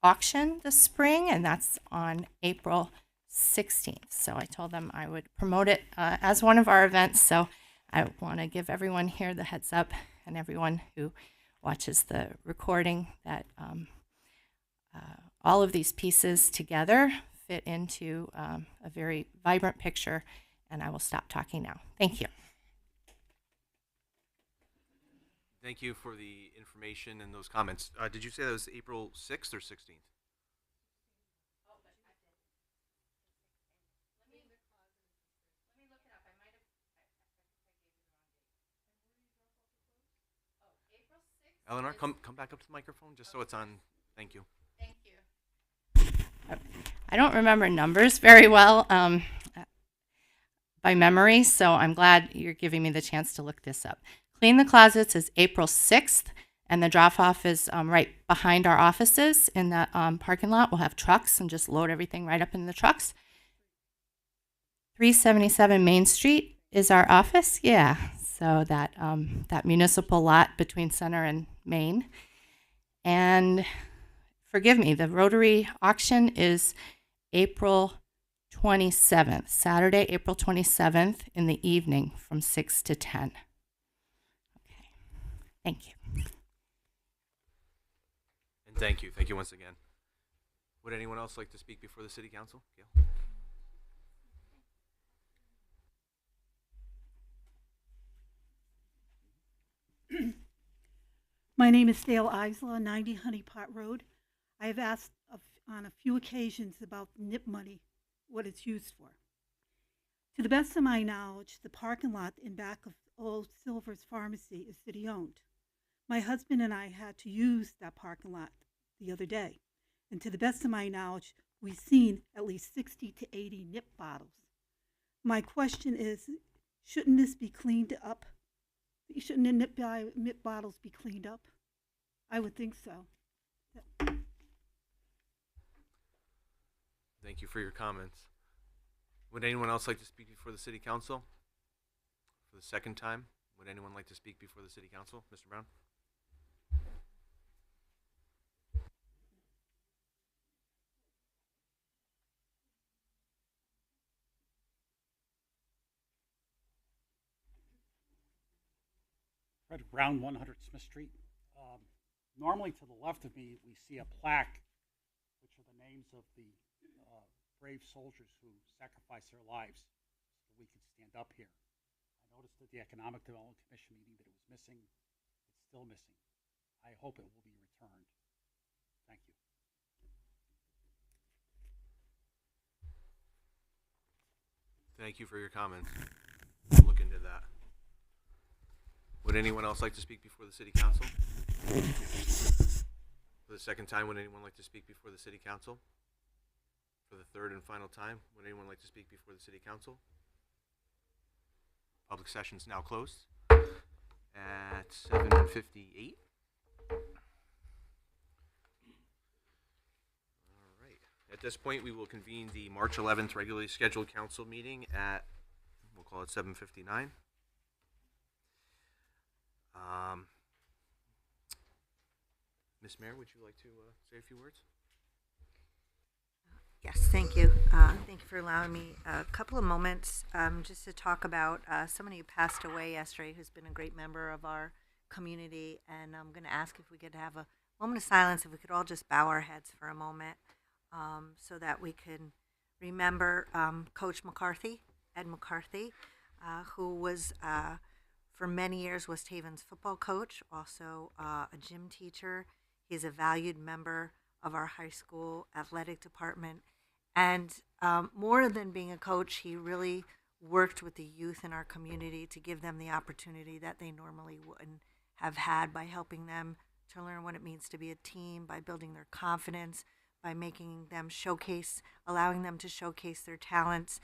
auction this spring, and that's on April 16th. So I told them I would promote it as one of our events. So I want to give everyone here the heads up, and everyone who watches the recording, that all of these pieces together fit into a very vibrant picture. And I will stop talking now. Thank you. Thank you for the information and those comments. Did you say that was April 6th or 16th? Eleanor, come back up to the microphone just so it's on. Thank you. Thank you. I don't remember numbers very well by memory, so I'm glad you're giving me the chance to look this up. Clean the Closets is April 6th, and the drop-off is right behind our offices in the parking lot. We'll have trucks and just load everything right up in the trucks. 377 Main Street is our office. Yeah, so that that municipal lot between Center and Main. And forgive me, the Rotary auction is April 27th, Saturday, April 27th in the evening from 6 to 10. Okay, thank you. And thank you. Thank you once again. Would anyone else like to speak before the City Council? Gail? My name is Dale Isla, 90 Honey Pot Road. I have asked on a few occasions about NIP money, what it's used for. To the best of my knowledge, the parking lot in back of Old Silver's Pharmacy is city-owned. My husband and I had to use that parking lot the other day, and to the best of my knowledge, we've seen at least 60 to 80 NIP bottles. My question is, shouldn't this be cleaned up? Shouldn't the NIP bottles be cleaned up? I would think so. Thank you for your comments. Would anyone else like to speak before the City Council? For the second time, would anyone like to speak before the City Council? Mr. Brown? Fred Brown, 100 Smith Street. Normally to the left of me, we see a plaque, which are the names of the brave soldiers who sacrificed their lives so we could stand up here. I noticed at the Economic Development Commission meeting that it was missing. It's still missing. I hope it will be returned. Thank you. Thank you for your comments. We'll look into that. Would anyone else like to speak before the City Council? For the second time, would anyone like to speak before the City Council? For the third and final time, would anyone like to speak before the City Council? Public session is now closed at 7:58. All right. At this point, we will convene the March 11th regularly scheduled council meeting at, we'll call it 7:59. Ms. Mayor, would you like to say a few words? Yes, thank you. Thank you for allowing me a couple of moments just to talk about someone who passed away yesterday who's been a great member of our community. And I'm going to ask if we could have a moment of silence, if we could all just bow our heads for a moment so that we can remember Coach McCarthy, Ed McCarthy, who was for many years West Haven's football coach, also a gym teacher. He's a valued member of our high school athletic department. And more than being a coach, he really worked with the youth in our community to give them the opportunity that they normally wouldn't have had, by helping them to learn what it means to be a team, by building their confidence, by making them showcase, allowing them to showcase their talents,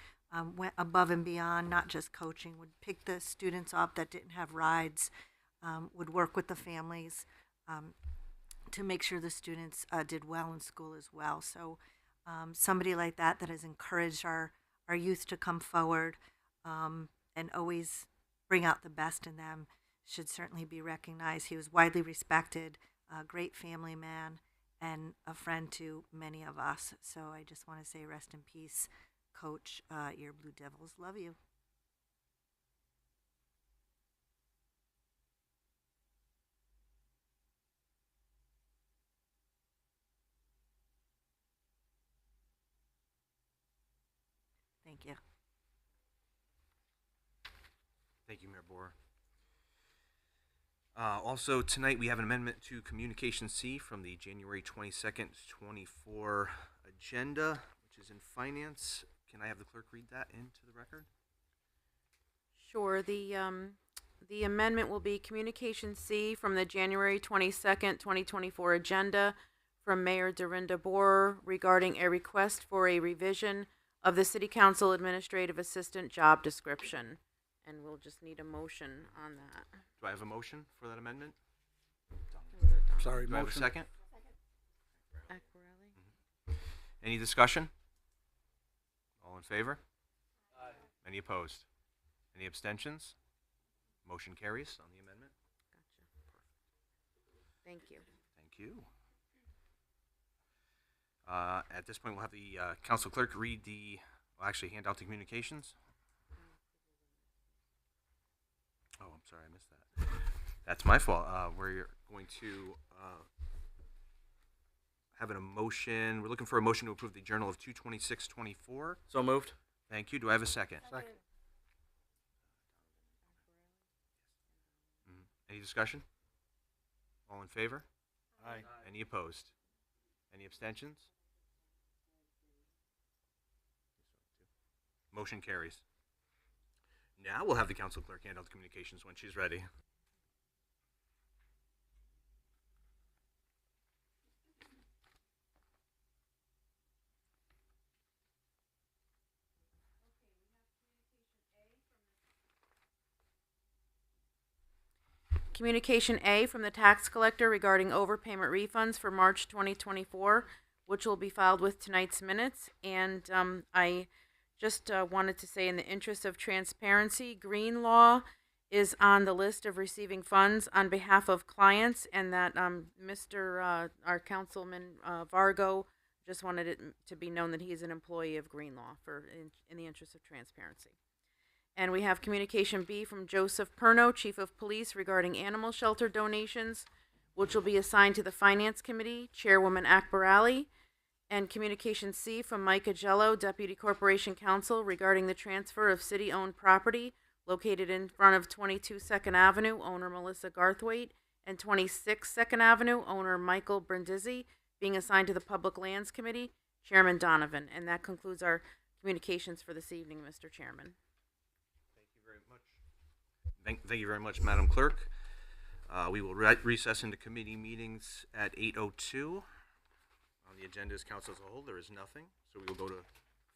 went above and beyond, not just coaching, would pick the students up that didn't have rides would work with the families to make sure the students did well in school as well. So somebody like that has encouraged our youth to come forward and always bring out the best in them should certainly be recognized. He was widely respected, a great family man, and a friend to many of us. So I just want to say rest in peace, Coach. Your Blue Devils love you. Thank you. Thank you, Mayor Boer. Also, tonight we have an amendment to Communication C from the January 22nd, 24 agenda, which is in finance. Can I have the clerk read that into the record? Sure. The amendment will be Communication C from the January 22nd, 2024 agenda from Mayor Dorinda Boer regarding a request for a revision of the City Council Administrative Assistant job description. And we'll just need a motion on that. Do I have a motion for that amendment? Sorry, Do I have a motion. second? Acquarelli? Any discussion? All in favor? Aye. Any opposed? Any abstentions? Motion carries on the amendment. Gotcha. Thank you. Thank you. At this point, we'll have the council clerk read actually hand out the communications. Oh, I'm sorry, I missed that. That's my fault. We're going to have a motion. We're looking for a motion to approve the Journal of 2/26/24. So moved. Thank you. Do I have a second? Second. Any discussion? All in favor? Aye. Any opposed? Any abstentions? Motion carries. Now we'll have the council clerk hand out the communications when she's ready. Communication A from the tax collector regarding overpayment refunds for March 2024, which will be filed with tonight's minutes. And I just wanted to say, in the interest of transparency, Green Law is on the list of receiving funds on behalf of clients, and that our councilman Vargo just wanted it to be known that he is an employee of Green Law in the interest of transparency. And we have Communication B from Joseph Perno, Chief of Police, regarding animal shelter donations, which will be assigned to the Finance Committee, Chairwoman Akbarali. And Communication C from Mike Agello, Deputy Corporation Counsel, regarding the transfer of city-owned property located in front of 22 2nd Avenue, owner Melissa Garthwaite, and 26 2nd Avenue, owner Michael Brindisi, being assigned to the Public Lands Committee, Chairman Donovan. And that concludes our communications for this evening, Mr. Chairman. Thank you very much, Madam Clerk. We will recess into committee meetings at 8:02. On the agenda is council as a whole. There is nothing. So we will go to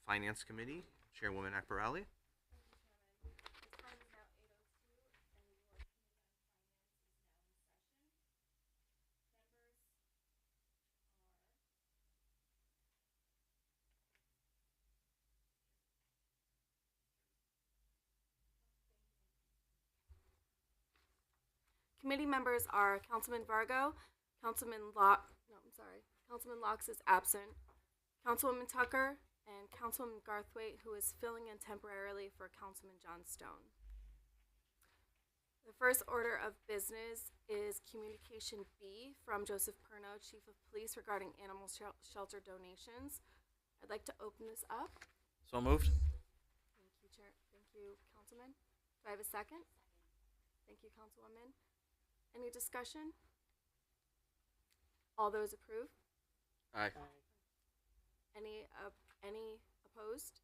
Finance Committee, Chairwoman Akbarali. Committee members are Councilman Vargo, Councilman Locks is absent, Councilwoman Tucker, and Councilwoman Garthwaite, who is filling in temporarily for Councilman John Stone. The first order of business is Communication B from Joseph Perno, Chief of Police, regarding animal shelter donations. I'd like to open this up. So moved. Thank you, Chair. Thank you, Councilman. Do I have a second? Thank you, Councilwoman. Any discussion? All those approve? Aye. Any opposed?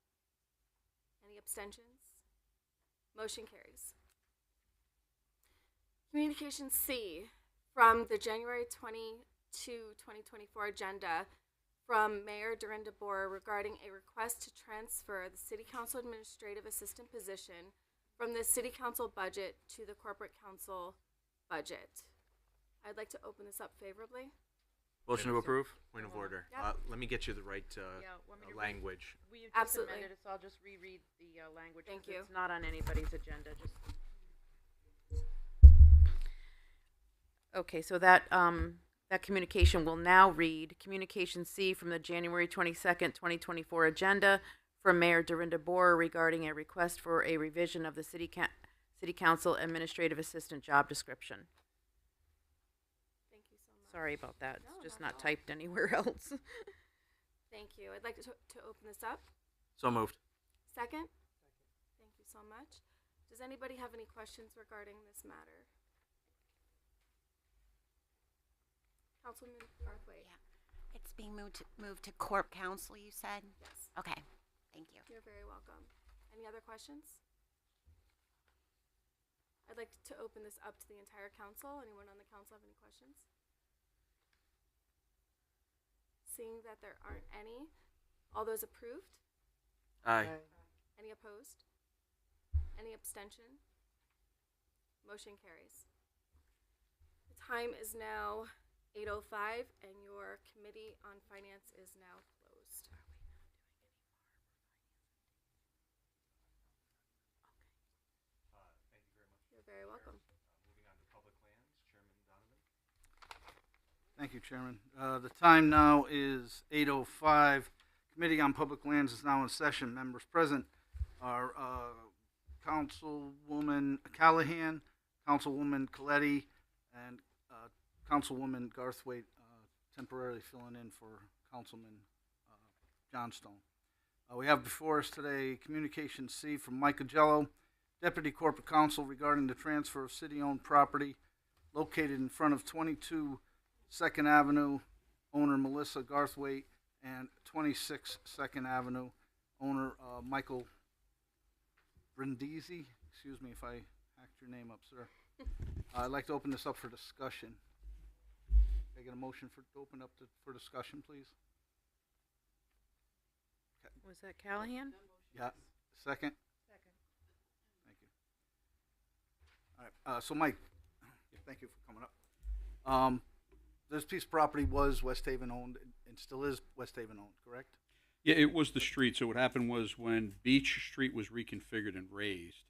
Any abstentions? Motion carries. Communication C from the January 22, 2024 agenda from Mayor Dorinda Boer regarding a request to transfer the City Council Administrative Assistant position from the City Council budget to the Corporate Council budget. I'd like to open this up favorably. Motion to approve? Point of order. Yep. Let me get you the right want me to read- language. We just Absolutely. amended it, so I'll just reread the language. Thank 'cause you. It's not on anybody's agenda. Just okay. So that that communication will now read Communication C from the January 22nd, 2024 agenda from Mayor Dorinda Boer regarding a request for a revision of the City Council Administrative Assistant job description. Thank you so much. Sorry about that. No, It's just not not at all. typed anywhere else. Thank you. I'd like to open this up. So moved. Second? Thank you so much. Does anybody have any questions regarding this matter? Councilman Garthwaite? Yeah. It's being moved to Corp Council, you said? Yes. Okay, thank you. You're very welcome. Any other questions? I'd like to open this up to the entire council. Anyone on the council have any questions? Seeing that there aren't any, all those approved? Aye. Any opposed? Any abstention? Motion carries. The time is now 8:05 and your committee on finance is now closed. Thank you very much. You're very welcome. Moving on to public lands, Chairman Donovan. Thank you, Chairman. The time now is 8:05. Committee on Public Lands is now in session. Members present are Councilwoman Callahan, Councilwoman Coletti, and Councilwoman Garthwaite, temporarily filling in for Councilman Johnstone. We have before us today Communication C from Mike Agello, Deputy Corporate Counsel, regarding the transfer of city-owned property located in front of 22 2nd Avenue, owner Melissa Garthwaite, and 26 2nd Avenue, owner Michael Brindisi. Excuse me if I hacked your name up, sir. I'd like to open this up for discussion. Can I get a motion to open up for discussion, please? Was that Callahan? Yeah. Second? Thank you. All right, so Mike, thank you for coming up. This piece of property was West Haven owned and still is West Haven owned, correct? Yeah, it was the street. So what happened was when Beach Street was reconfigured and raised,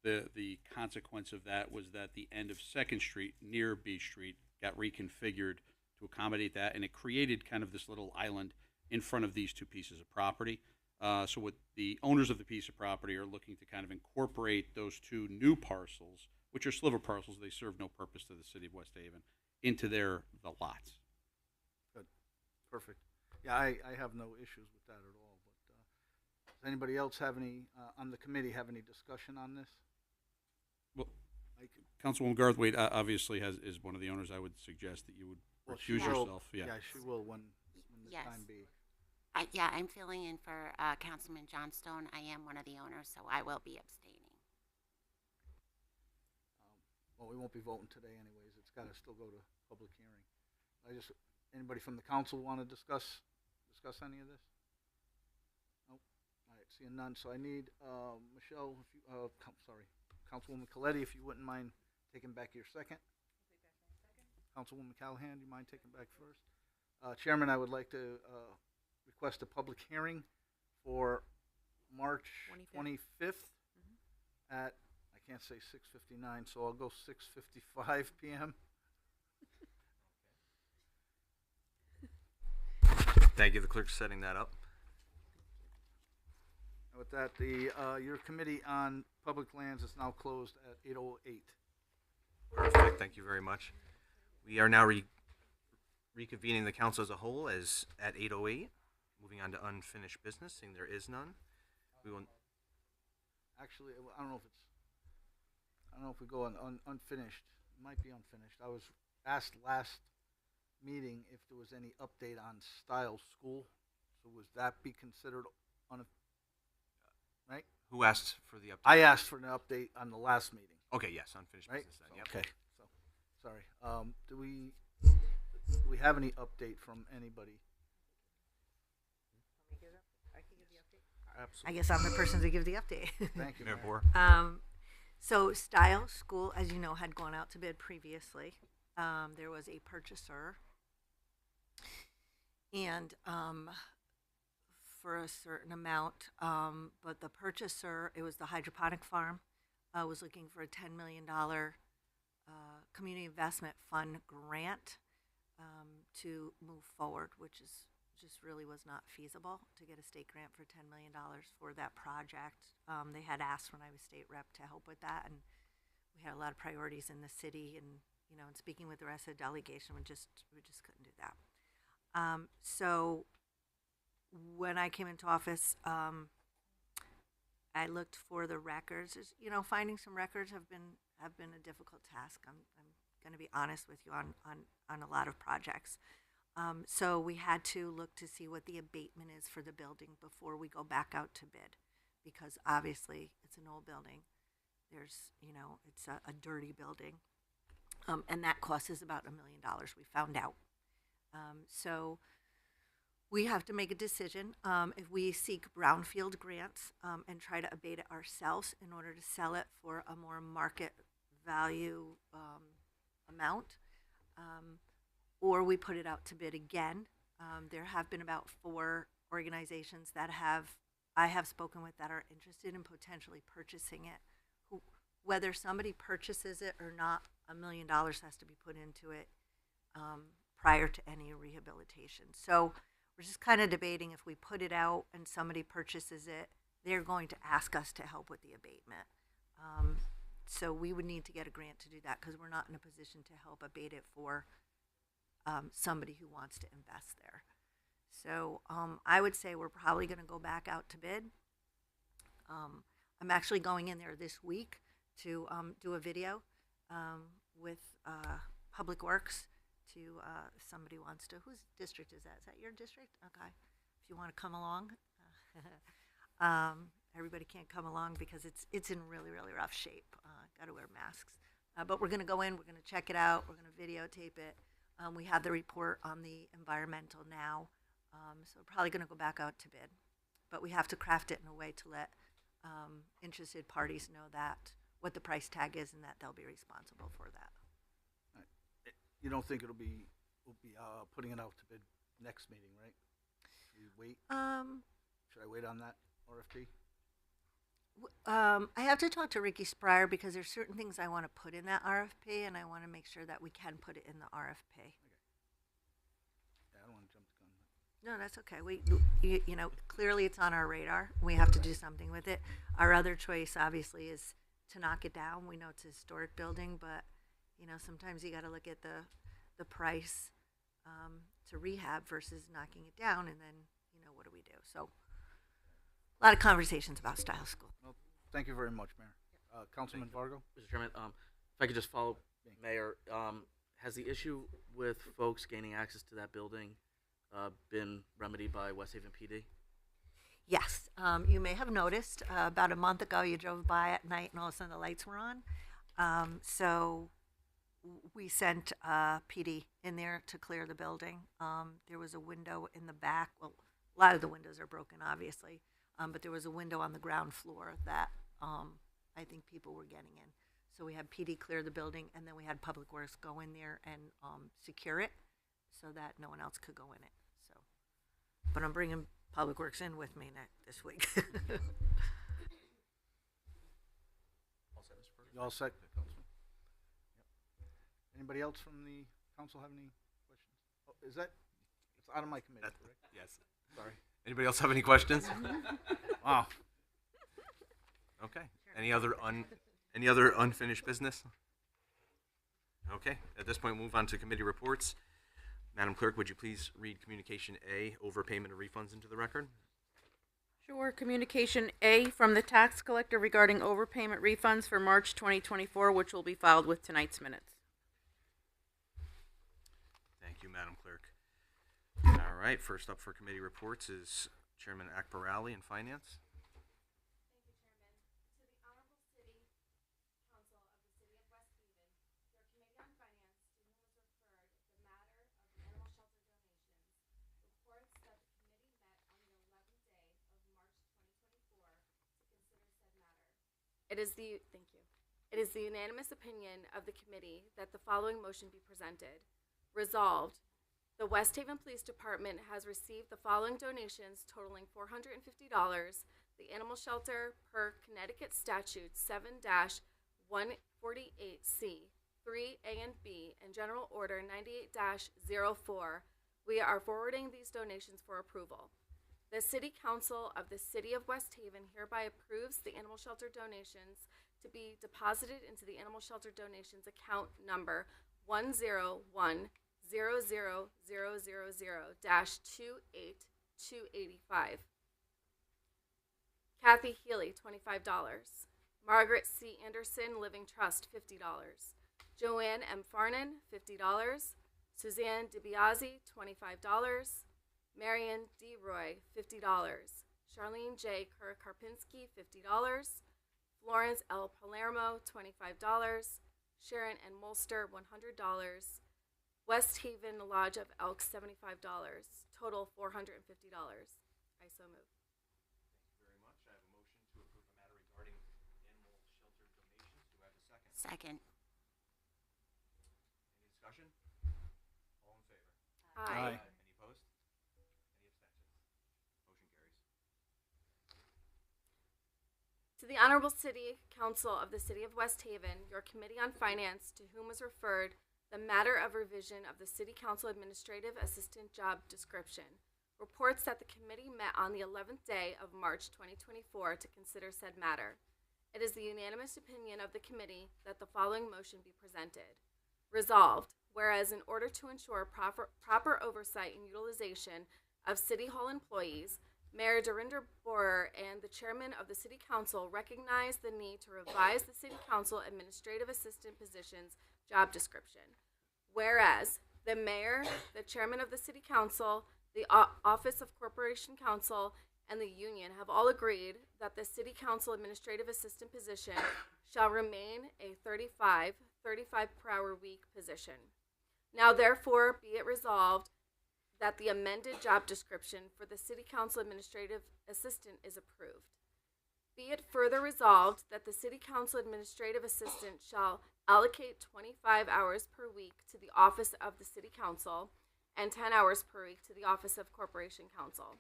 the consequence of that was that the end of 2nd Street near Beach Street got reconfigured to accommodate that, and it created kind of this little island in front of these two pieces of property. So what the owners of the piece of property are looking to kind of incorporate those two new parcels, which are sliver parcels, they serve no purpose to the city of West Haven, into the lots. Good, perfect. Yeah, I have no issues with that at all. But does anybody else have any on the committee have any discussion on this? Well, Councilwoman Garthwaite obviously is one of the owners. I would suggest that you would recuse yourself. Yeah. Yeah, she will when the Yes. time be. Yeah, I'm filling in for Councilman Johnstone. I am one of the owners, so I will be abstaining. Well, we won't be voting today anyways. It's got to still go to public hearing. Anybody from the council want to discuss any of this? Nope. All right, seeing none. So I need Michelle, if you, Councilwoman Coletti, if you wouldn't mind taking back your second. Councilwoman Callahan, do you mind taking back first? Chairman, I would like to request a public hearing for March 25th at, I can't say 6:59, so I'll go 6:55 p.m. Thank you. The clerk's setting that up. With that, your committee on public lands is now closed at 8:08. Perfect. Thank you very much. We are now reconvening the council as a whole as at 8:08. Moving on to unfinished business, seeing there is none. We will. Actually, I don't know if we go on unfinished. It might be unfinished. I was asked last meeting if there was any update on Style School. So was that be considered right? Who asked for the update? I asked for an update on the last meeting. Okay, yes, unfinished Right? business then. Yep. Okay. So, sorry. Do we have any update from anybody? I guess I'm the person to give the update. Thank you, Mayor Mayor. Boer. So Style School, as you know, had gone out to bid previously. There was a purchaser, and for a certain amount, but the purchaser, it was the hydroponic farm, was looking for a $10 million community investment fund grant to move forward, which is just really was not feasible to get a state grant for $10 million for that project. They had asked when I was state rep to help with that, and we had a lot of priorities in the city, and and speaking with the rest of the delegation, we just couldn't do that. So when I came into office, I looked for the records. Finding some records have been a difficult task. I'm going to be honest with you on a lot of projects. So we had to look to see what the abatement is for the building before we go back out to bid, because obviously it's an old building. There's, it's a dirty building, and that cost is about $1 million. We found out. So we have to make a decision if we seek brownfield grants and try to abate it ourselves in order to sell it for a more market value amount, or we put it out to bid again. There have been about 4 organizations that I have spoken with that are interested in potentially purchasing it. Whether somebody purchases it or not, $1 million has to be put into it prior to any rehabilitation. So we're just kind of debating if we put it out and somebody purchases it, they're going to ask us to help with the abatement. So we would need to get a grant to do that because we're not in a position to help abate it for somebody who wants to invest there. So I would say we're probably going to go back out to bid. I'm actually going in there this week to do a video with Public Works to if somebody wants to. Whose district is that? Is that your district? Okay. If you want to come along. Everybody can't come along because it's in really, really rough shape. Got to wear masks. But we're going to go in. We're going to check it out. We're going to videotape it. We have the report on the environmental now. So we're probably going to go back out to bid. But we have to craft it in a way to let interested parties know that what the price tag is and that they'll be responsible for that. You don't think we'll be putting it out to bid next meeting, right? Should we wait? Should I wait on that RFP? I have to talk to Ricky Spryer because there's certain things I want to put in that RFP, and I want to make sure that we can put it in the RFP. Okay. Yeah, I don't want to jump the gun. No, that's okay. Clearly it's on our radar. We have to do something with it. Our other choice, obviously, is to knock it down. We know it's a historic building, but sometimes you got to look at the price to rehab versus knocking it down, and then what do we do? So a lot of conversations about Style School. Well, thank you very much, Mayor. Councilman Vargo? Mr. Chairman, if I could just follow, Mayor, has the issue with folks gaining access to that building been remedied by West Haven PD? Yes. You may have noticed about a month ago you drove by at night and all of a sudden the lights were on. So we sent PD in there to clear the building. There was a window in the back. Well, a lot of the windows are broken, obviously. But there was a window on the ground floor that I think people were getting in. So we had PD clear the building, and then we had Public Works go in there and secure it so that no one else could go in it. So, but I'm bringing Public Works in with me this week. You all set, Councilman? Yep. Anybody else from the council have any questions? Oh, it's out of my committee, correct? Yes. Sorry. Anybody else have any questions? Wow. Okay. Any other unfinished business? Okay. At this point, we'll move on to committee reports. Madam Clerk, would you please read Communication A, overpayment of refunds, into the record? Sure. Communication A from the tax collector regarding overpayment refunds for March 2024, which will be filed with tonight's minutes. Thank you, Madam Clerk. All right. First up for committee reports is Chairman Akbarali in Finance. It is the, thank you. It is the unanimous opinion of the committee that the following motion be presented. Resolved, the West Haven Police Department has received the following donations totaling $450. The animal shelter per Connecticut Statute 7-148C, 3A and B, and General Order 98-04. We are forwarding these donations for approval. The City Council of the City of West Haven hereby approves the animal shelter donations to be deposited into the animal shelter donations account number 1010000-28285. Kathy Healy, $25. Margaret C. Anderson Living Trust, $50. Joanne M. Farnan, $50. Suzanne DiBiase, $25. Marion D. Roy, $50. Charlene J. Karpinski, $50. Florence L. Palermo, $25. Sharon N. Molster, $100. West Haven Lodge of Elks, $75. Total $450. I so move. Very much. I have a motion to approve a matter regarding animal shelter donations. Do I have a second? Second. Any discussion? All in favor? Aye. Any opposed? Any abstentions? Motion carries. To the Honorable City Council of the City of West Haven, your Committee on Finance, to whom was referred the matter of revision of the City Council Administrative Assistant job description, reports that the committee met on the 11th day of March 2024 to consider said matter. It is the unanimous opinion of the committee that the following motion be presented. Resolved, whereas in order to ensure proper oversight and utilization of City Hall employees, Mayor Darinder Borer and the Chairman of the City Council recognize the need to revise the City Council Administrative Assistant position's job description. Whereas the Mayor, the Chairman of the City Council, the Office of Corporation Counsel, and the union have all agreed that the City Council Administrative Assistant position shall remain a 35 per hour week position. Now therefore be it resolved that the amended job description for the City Council Administrative Assistant is approved. Be it further resolved that the City Council Administrative Assistant shall allocate 25 hours per week to the Office of the City Council and 10 hours per week to the Office of Corporation Counsel,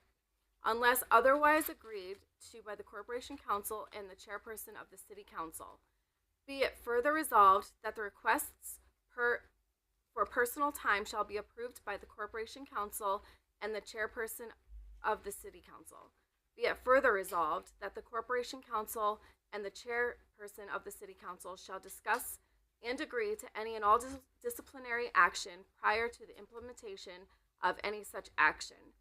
unless otherwise agreed to by the Corporation Counsel and the Chairperson of the City Council. Be it further resolved that the requests for personal time shall be approved by the Corporation Council and the Chairperson of the City Council. Be it further resolved that the Corporation Council and the Chairperson of the City Council shall discuss and agree to any and all disciplinary action prior to the implementation of any such action.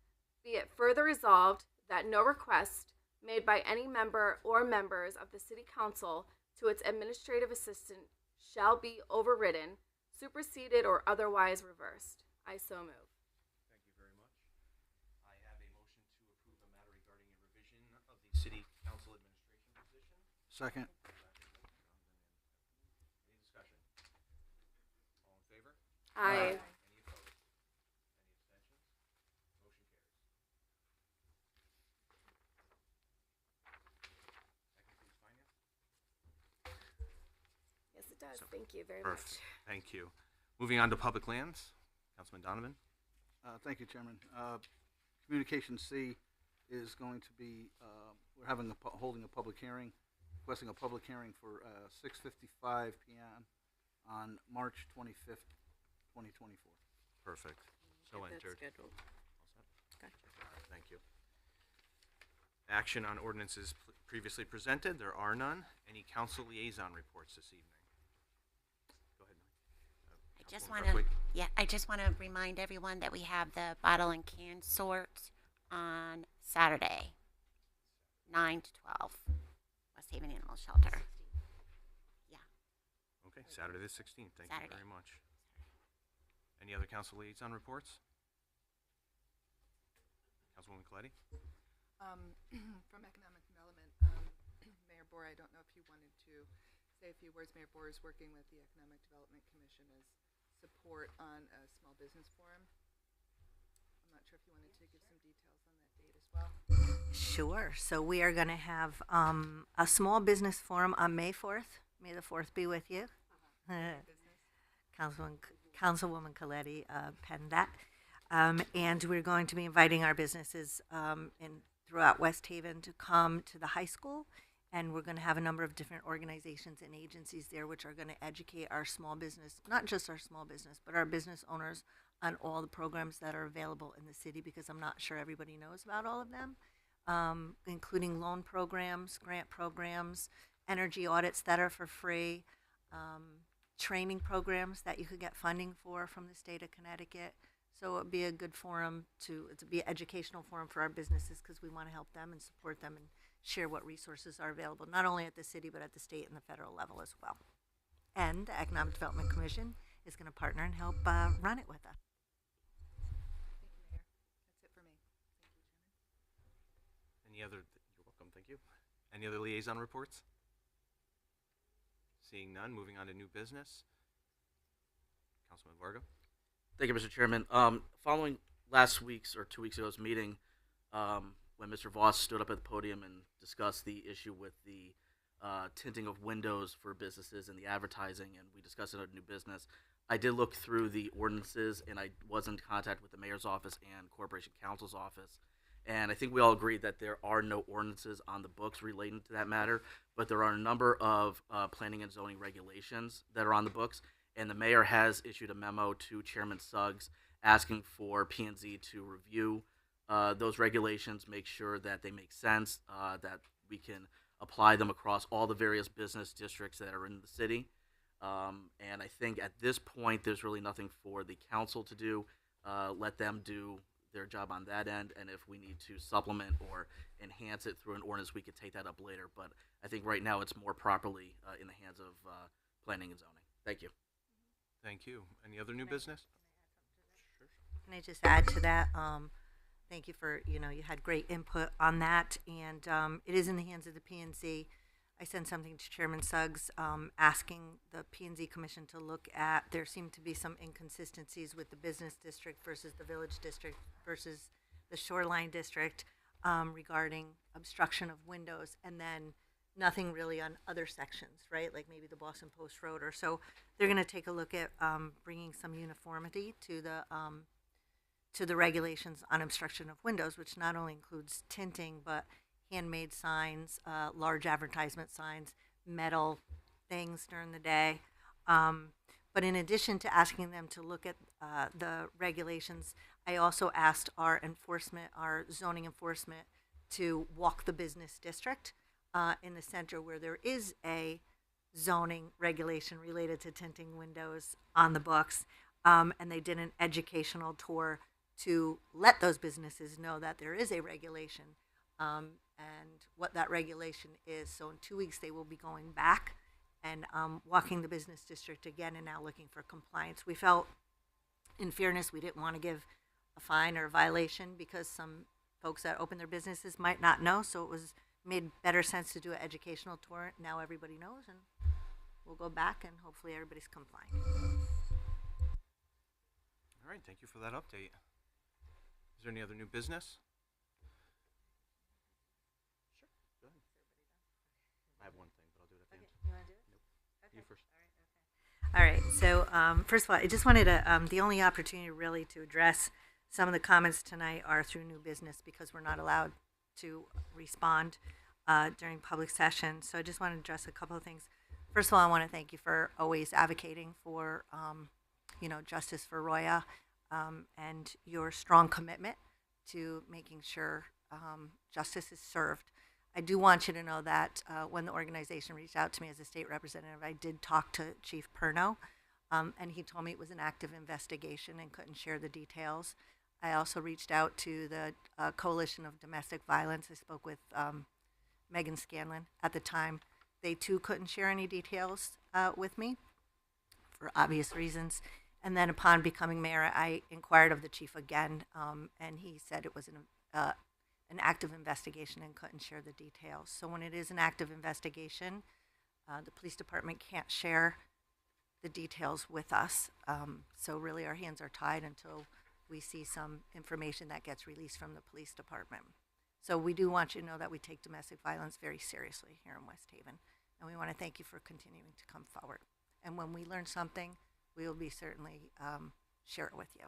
Be it further resolved that no request made by any member or members of the City Council to its administrative assistant shall be overridden, superseded, or otherwise reversed. I so move. Thank you very much. I have a motion to approve a matter regarding a revision of the City Council Administration position. Second. Any discussion? All in favor? Aye. Any opposed? Any abstentions? Motion carries. That concludes finance. Yes, it does. So, Thank you very Perfect. much. Thank you. Moving on to public lands. Councilman Donovan. Thank you, Chairman. Communication C is going to be, we're having holding a public hearing, requesting a public hearing for 6:55 p.m. on March 25th, 2024. Perfect. So Get that entered. scheduled. All set? Gotcha. All right, thank you. Action on ordinances previously presented. There are none. Any council liaison reports this evening? Go ahead. I just want to remind everyone that we have the bottle and can sort on Saturday, 9 to 12, West Haven Animal Shelter. Yeah. Okay, Saturday the 16th. Thank Saturday. you very much. Any other council liaison reports? Councilwoman Coletti? From Economic Development, Mayor Borer, I don't know if you wanted to say a few words. Mayor Borer is working with the Economic Development Commission as support on a small business forum. I'm not sure if you wanted to give some details on that date as well. Sure. So we are going to have a small business forum on May 4th May the 4th be with you. Councilwoman Coletti penned that. And we're going to be inviting our businesses throughout West Haven to come to the high school. And we're going to have a number of different organizations and agencies there which are going to educate our small business, not just our small business, but our business owners on all the programs that are available in the city, because I'm not sure everybody knows about all of them, including loan programs, grant programs, energy audits that are for free, training programs that you could get funding for from the state of Connecticut. So it would be a good forum to be an educational forum for our businesses, because we want to help them and support them and share what resources are available, not only at the city, but at the state and the federal level as well. And the Economic Development Commission is going to partner and help run it with us. Thank you, Mayor. That's it for me. Thank you, Chairman. You're welcome, thank you. Any other liaison reports? Seeing none, moving on to new business. Councilman Varga. Thank you, Mr. Chairman. Following last week's or 2 weeks ago's meeting, when Mr. Voss stood up at the podium and discussed the issue with the tinting of windows for businesses and the advertising, and we discussed it at new business, I did look through the ordinances, and I was in contact with the mayor's office and corporation counsel's office. And I think we all agreed that there are no ordinances on the books relating to that matter, but there are a number of planning and zoning regulations that are on the books. And the mayor has issued a memo to Chairman Suggs asking for P&Z to review those regulations, make sure that they make sense, that we can apply them across all the various business districts that are in the city. And I think at this point, there's really nothing for the council to do. Let them do their job on that end, and if we need to supplement or enhance it through an ordinance, we could take that up later. But I think right now it's more properly in the hands of planning and zoning. Thank you. Thank you. Any other new business? Can I just add to that? Thank you for, you had great input on that, and it is in the hands of the P&Z. I sent something to Chairman Suggs asking the P&Z Commission to look at, there seem to be some inconsistencies with the business district versus the village district versus the shoreline district regarding obstruction of windows, and then nothing really on other sections, right? Like maybe the Boston Post Road or so. They're going to take a look at bringing some uniformity to the regulations on obstruction of windows, which not only includes tinting, but handmade signs, large advertisement signs, metal things during the day. But in addition to asking them to look at the regulations, I also asked our zoning enforcement, to walk the business district in the center where there is a zoning regulation related to tinting windows on the books. And they did an educational tour to let those businesses know that there is a regulation and what that regulation is. So in 2 weeks, they will be going back and walking the business district again and now looking for compliance. We felt, in fairness, we didn't want to give a fine or a violation because some folks that open their businesses might not know. So it was made better sense to do an educational tour. Now everybody knows, and we'll go back and hopefully everybody's compliant. All right, thank you for that update. Is there any other new business? Sure, go ahead. I have one thing, but I'll do it at the end. You want to do it? Nope. Okay. You first. All right. So first of all, I just wanted to, the only opportunity really to address some of the comments tonight are through new business because we're not allowed to respond during public session. So I just want to address a couple of things. First of all, I want to thank you for always advocating for, justice for Roya and your strong commitment to making sure justice is served. I do want you to know that when the organization reached out to me as a state representative, I did talk to Chief Perno, and he told me it was an active investigation and couldn't share the details. I also reached out to the Coalition of Domestic Violence. I spoke with Megan Scanlon at the time. They too couldn't share any details with me for obvious reasons. And then upon becoming mayor, I inquired of the chief again, and he said it was an active investigation and couldn't share the details. So when it is an active investigation, the police department can't share the details with us. So really our hands are tied until we see some information that gets released from the police department. So we do want you to know that we take domestic violence very seriously here in West Haven. and we want to thank you for continuing to come forward. And when we learn something, we will be certainly share it with you.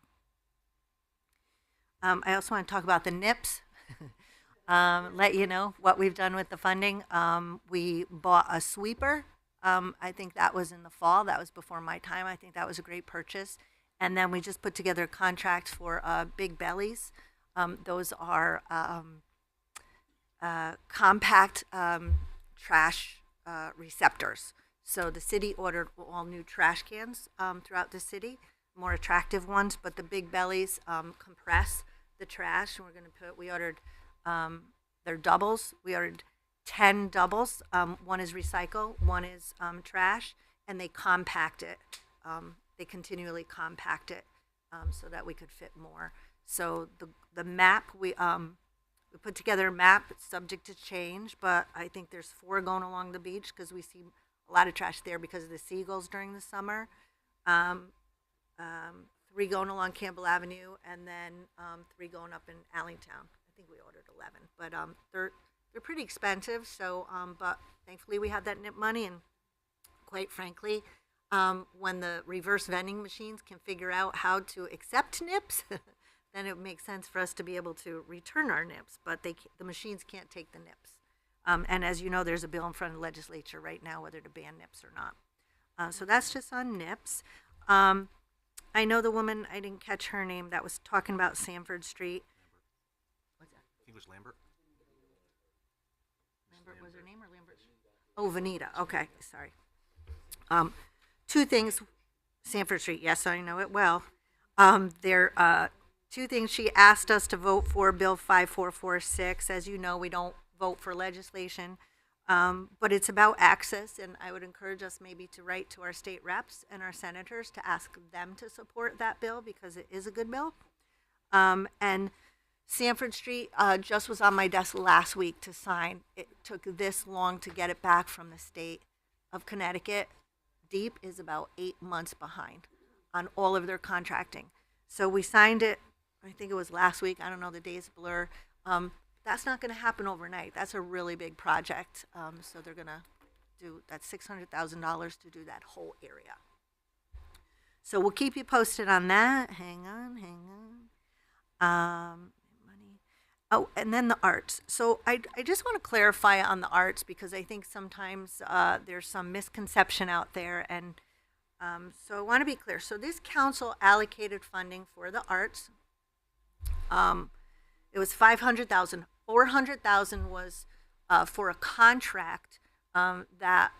I also want to talk about the NIPS. Let you know what we've done with the funding. We bought a sweeper. I think that was in the fall. That was before my time. I think that was a great purchase. And then we just put together a contract for Big Bellies. Those are compact trash receptors. So the city ordered all new trash cans throughout the city, more attractive ones, but the Big Bellies compress the trash. And we ordered, they're doubles. We ordered 10 doubles. One is recycle, one is trash, and they compact it. They continually compact it so that we could fit more. So the map, we put together a map. It's subject to change, but I think there's 4 going along the beach because we see a lot of trash there because of the seagulls during the summer. 3 going along Campbell Avenue, and then 3 going up in Allentown. I think we ordered 11, but they're pretty expensive. So, but thankfully we have that NIP money, and quite frankly, when the reverse vending machines can figure out how to accept NIPs, then it makes sense for us to be able to return our NIPs. But the machines can't take the NIPs. And as you know, there's a bill in front of the legislature right now whether to ban NIPs or not. So that's just on NIPs. I know the woman, I didn't catch her name, that was talking about Sanford Street. What's that? I think it was Lambert. Lambert was her name, or Lambert? Oh, Vanita. Okay, sorry. 2 things. Sanford Street, yes, I know it well. There 2 things she asked us to vote for, Bill 5446. As you know, we don't vote for legislation, but it's about access, and I would encourage us maybe to write to our state reps and our senators to ask them to support that bill because it is a good bill. And Sanford Street just was on my desk last week to sign. It took this long to get it back from the state of Connecticut. Deep is about 8 months behind on all of their contracting. So we signed it, I think it was last week. I don't know, the days blur. That's not going to happen overnight. That's a really big project. So they're going to do that $600,000 to do that whole area. So we'll keep you posted on that. Hang on. Money. Oh, and then the arts. So I just want to clarify on the arts because I think sometimes there's some misconception out there. And so I want to be clear. So this council allocated funding for the arts. It was $500,000. $400,000 was for a contract that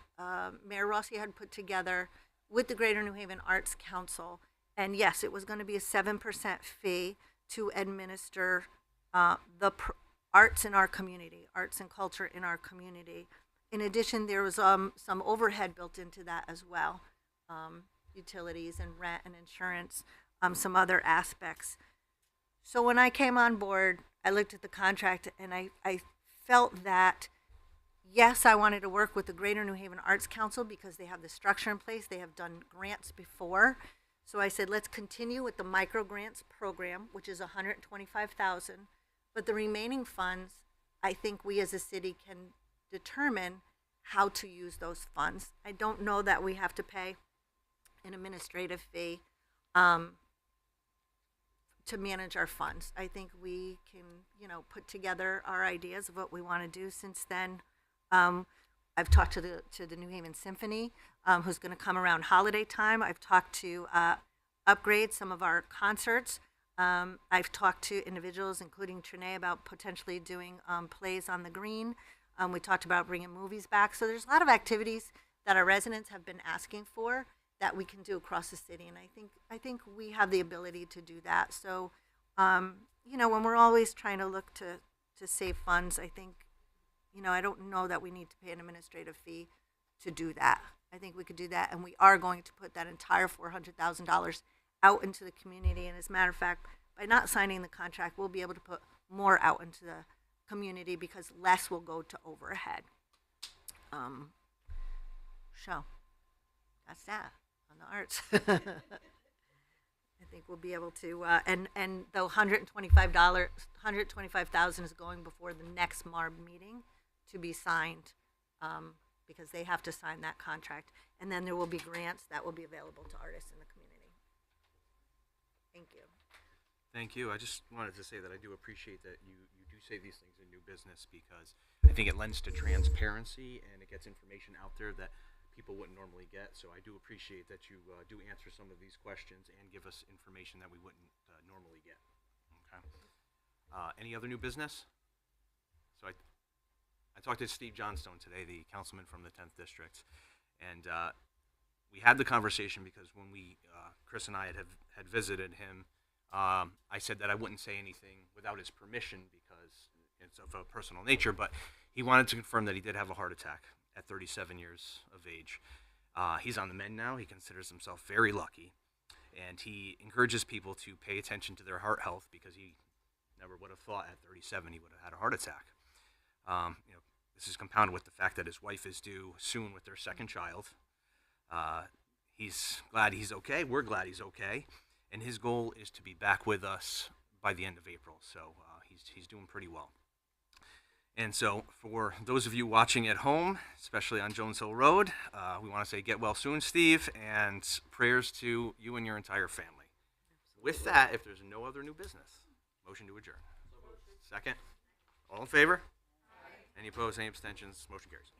Mayor Rossi had put together with the Greater New Haven Arts Council. And yes, it was going to be a 7% fee to administer the arts in our community, arts and culture in our community. In addition, there was some overhead built into that as well, utilities and rent and insurance, some other aspects. So when I came on board, I looked at the contract and I felt that, yes, I wanted to work with the Greater New Haven Arts Council because they have the structure in place. They have done grants before. So I said, let's continue with the micro grants program, which is $125,000. But the remaining funds, I think we as a city can determine how to use those funds. I don't know that we have to pay an administrative fee to manage our funds. I think we can, put together our ideas of what we want to do. Since then, I've talked to the New Haven Symphony, who's going to come around holiday time. I've talked to upgrade some of our concerts. I've talked to individuals, including Trinae, about potentially doing plays on the green. We talked about bringing movies back. So there's a lot of activities that our residents have been asking for that we can do across the city, and I think we have the ability to do that. So, when we're always trying to look to save funds, I think, I don't know that we need to pay an administrative fee to do that. I think we could do that, and we are going to put that entire $400,000 out into the community. And as a matter of fact, by not signing the contract, we'll be able to put more out into the community because less will go to overhead. So that's that on the arts. I think we'll be able to, and the $125,000 is going before the next MARB meeting to be signed, because they have to sign that contract. And then there will be grants that will be available to artists in the community. Thank you. Thank you. I just wanted to say that I do appreciate that you do say these things in new business, because I think it lends to transparency and it gets information out there that people wouldn't normally get. So I do appreciate that you do answer some of these questions and give us information that we wouldn't normally get. Okay. Any other new business? So I talked to Steve Johnstone today, the councilman from the 10th district, and we had the conversation because when Chris and I had visited him, I said that I wouldn't say anything without his permission because it's of a personal nature, but he wanted to confirm that he did have a heart attack at 37 years of age. He's on the mend now. He considers himself very lucky, and he encourages people to pay attention to their heart health because he never would have thought at 37 he would have had a heart attack. This is compounded with the fact that his wife is due soon with their second child. He's glad he's okay. We're glad he's okay. And his goal is to be back with us by the end of April. So he's doing pretty well. And so for those of you watching at home, especially on Jones Hill Road, we want to say get well soon, Steve, and prayers to you and your entire family. With that, if there's no other new business, motion to adjourn. Second. All in favor? Aye. Any opposed, any abstentions? Motion carries.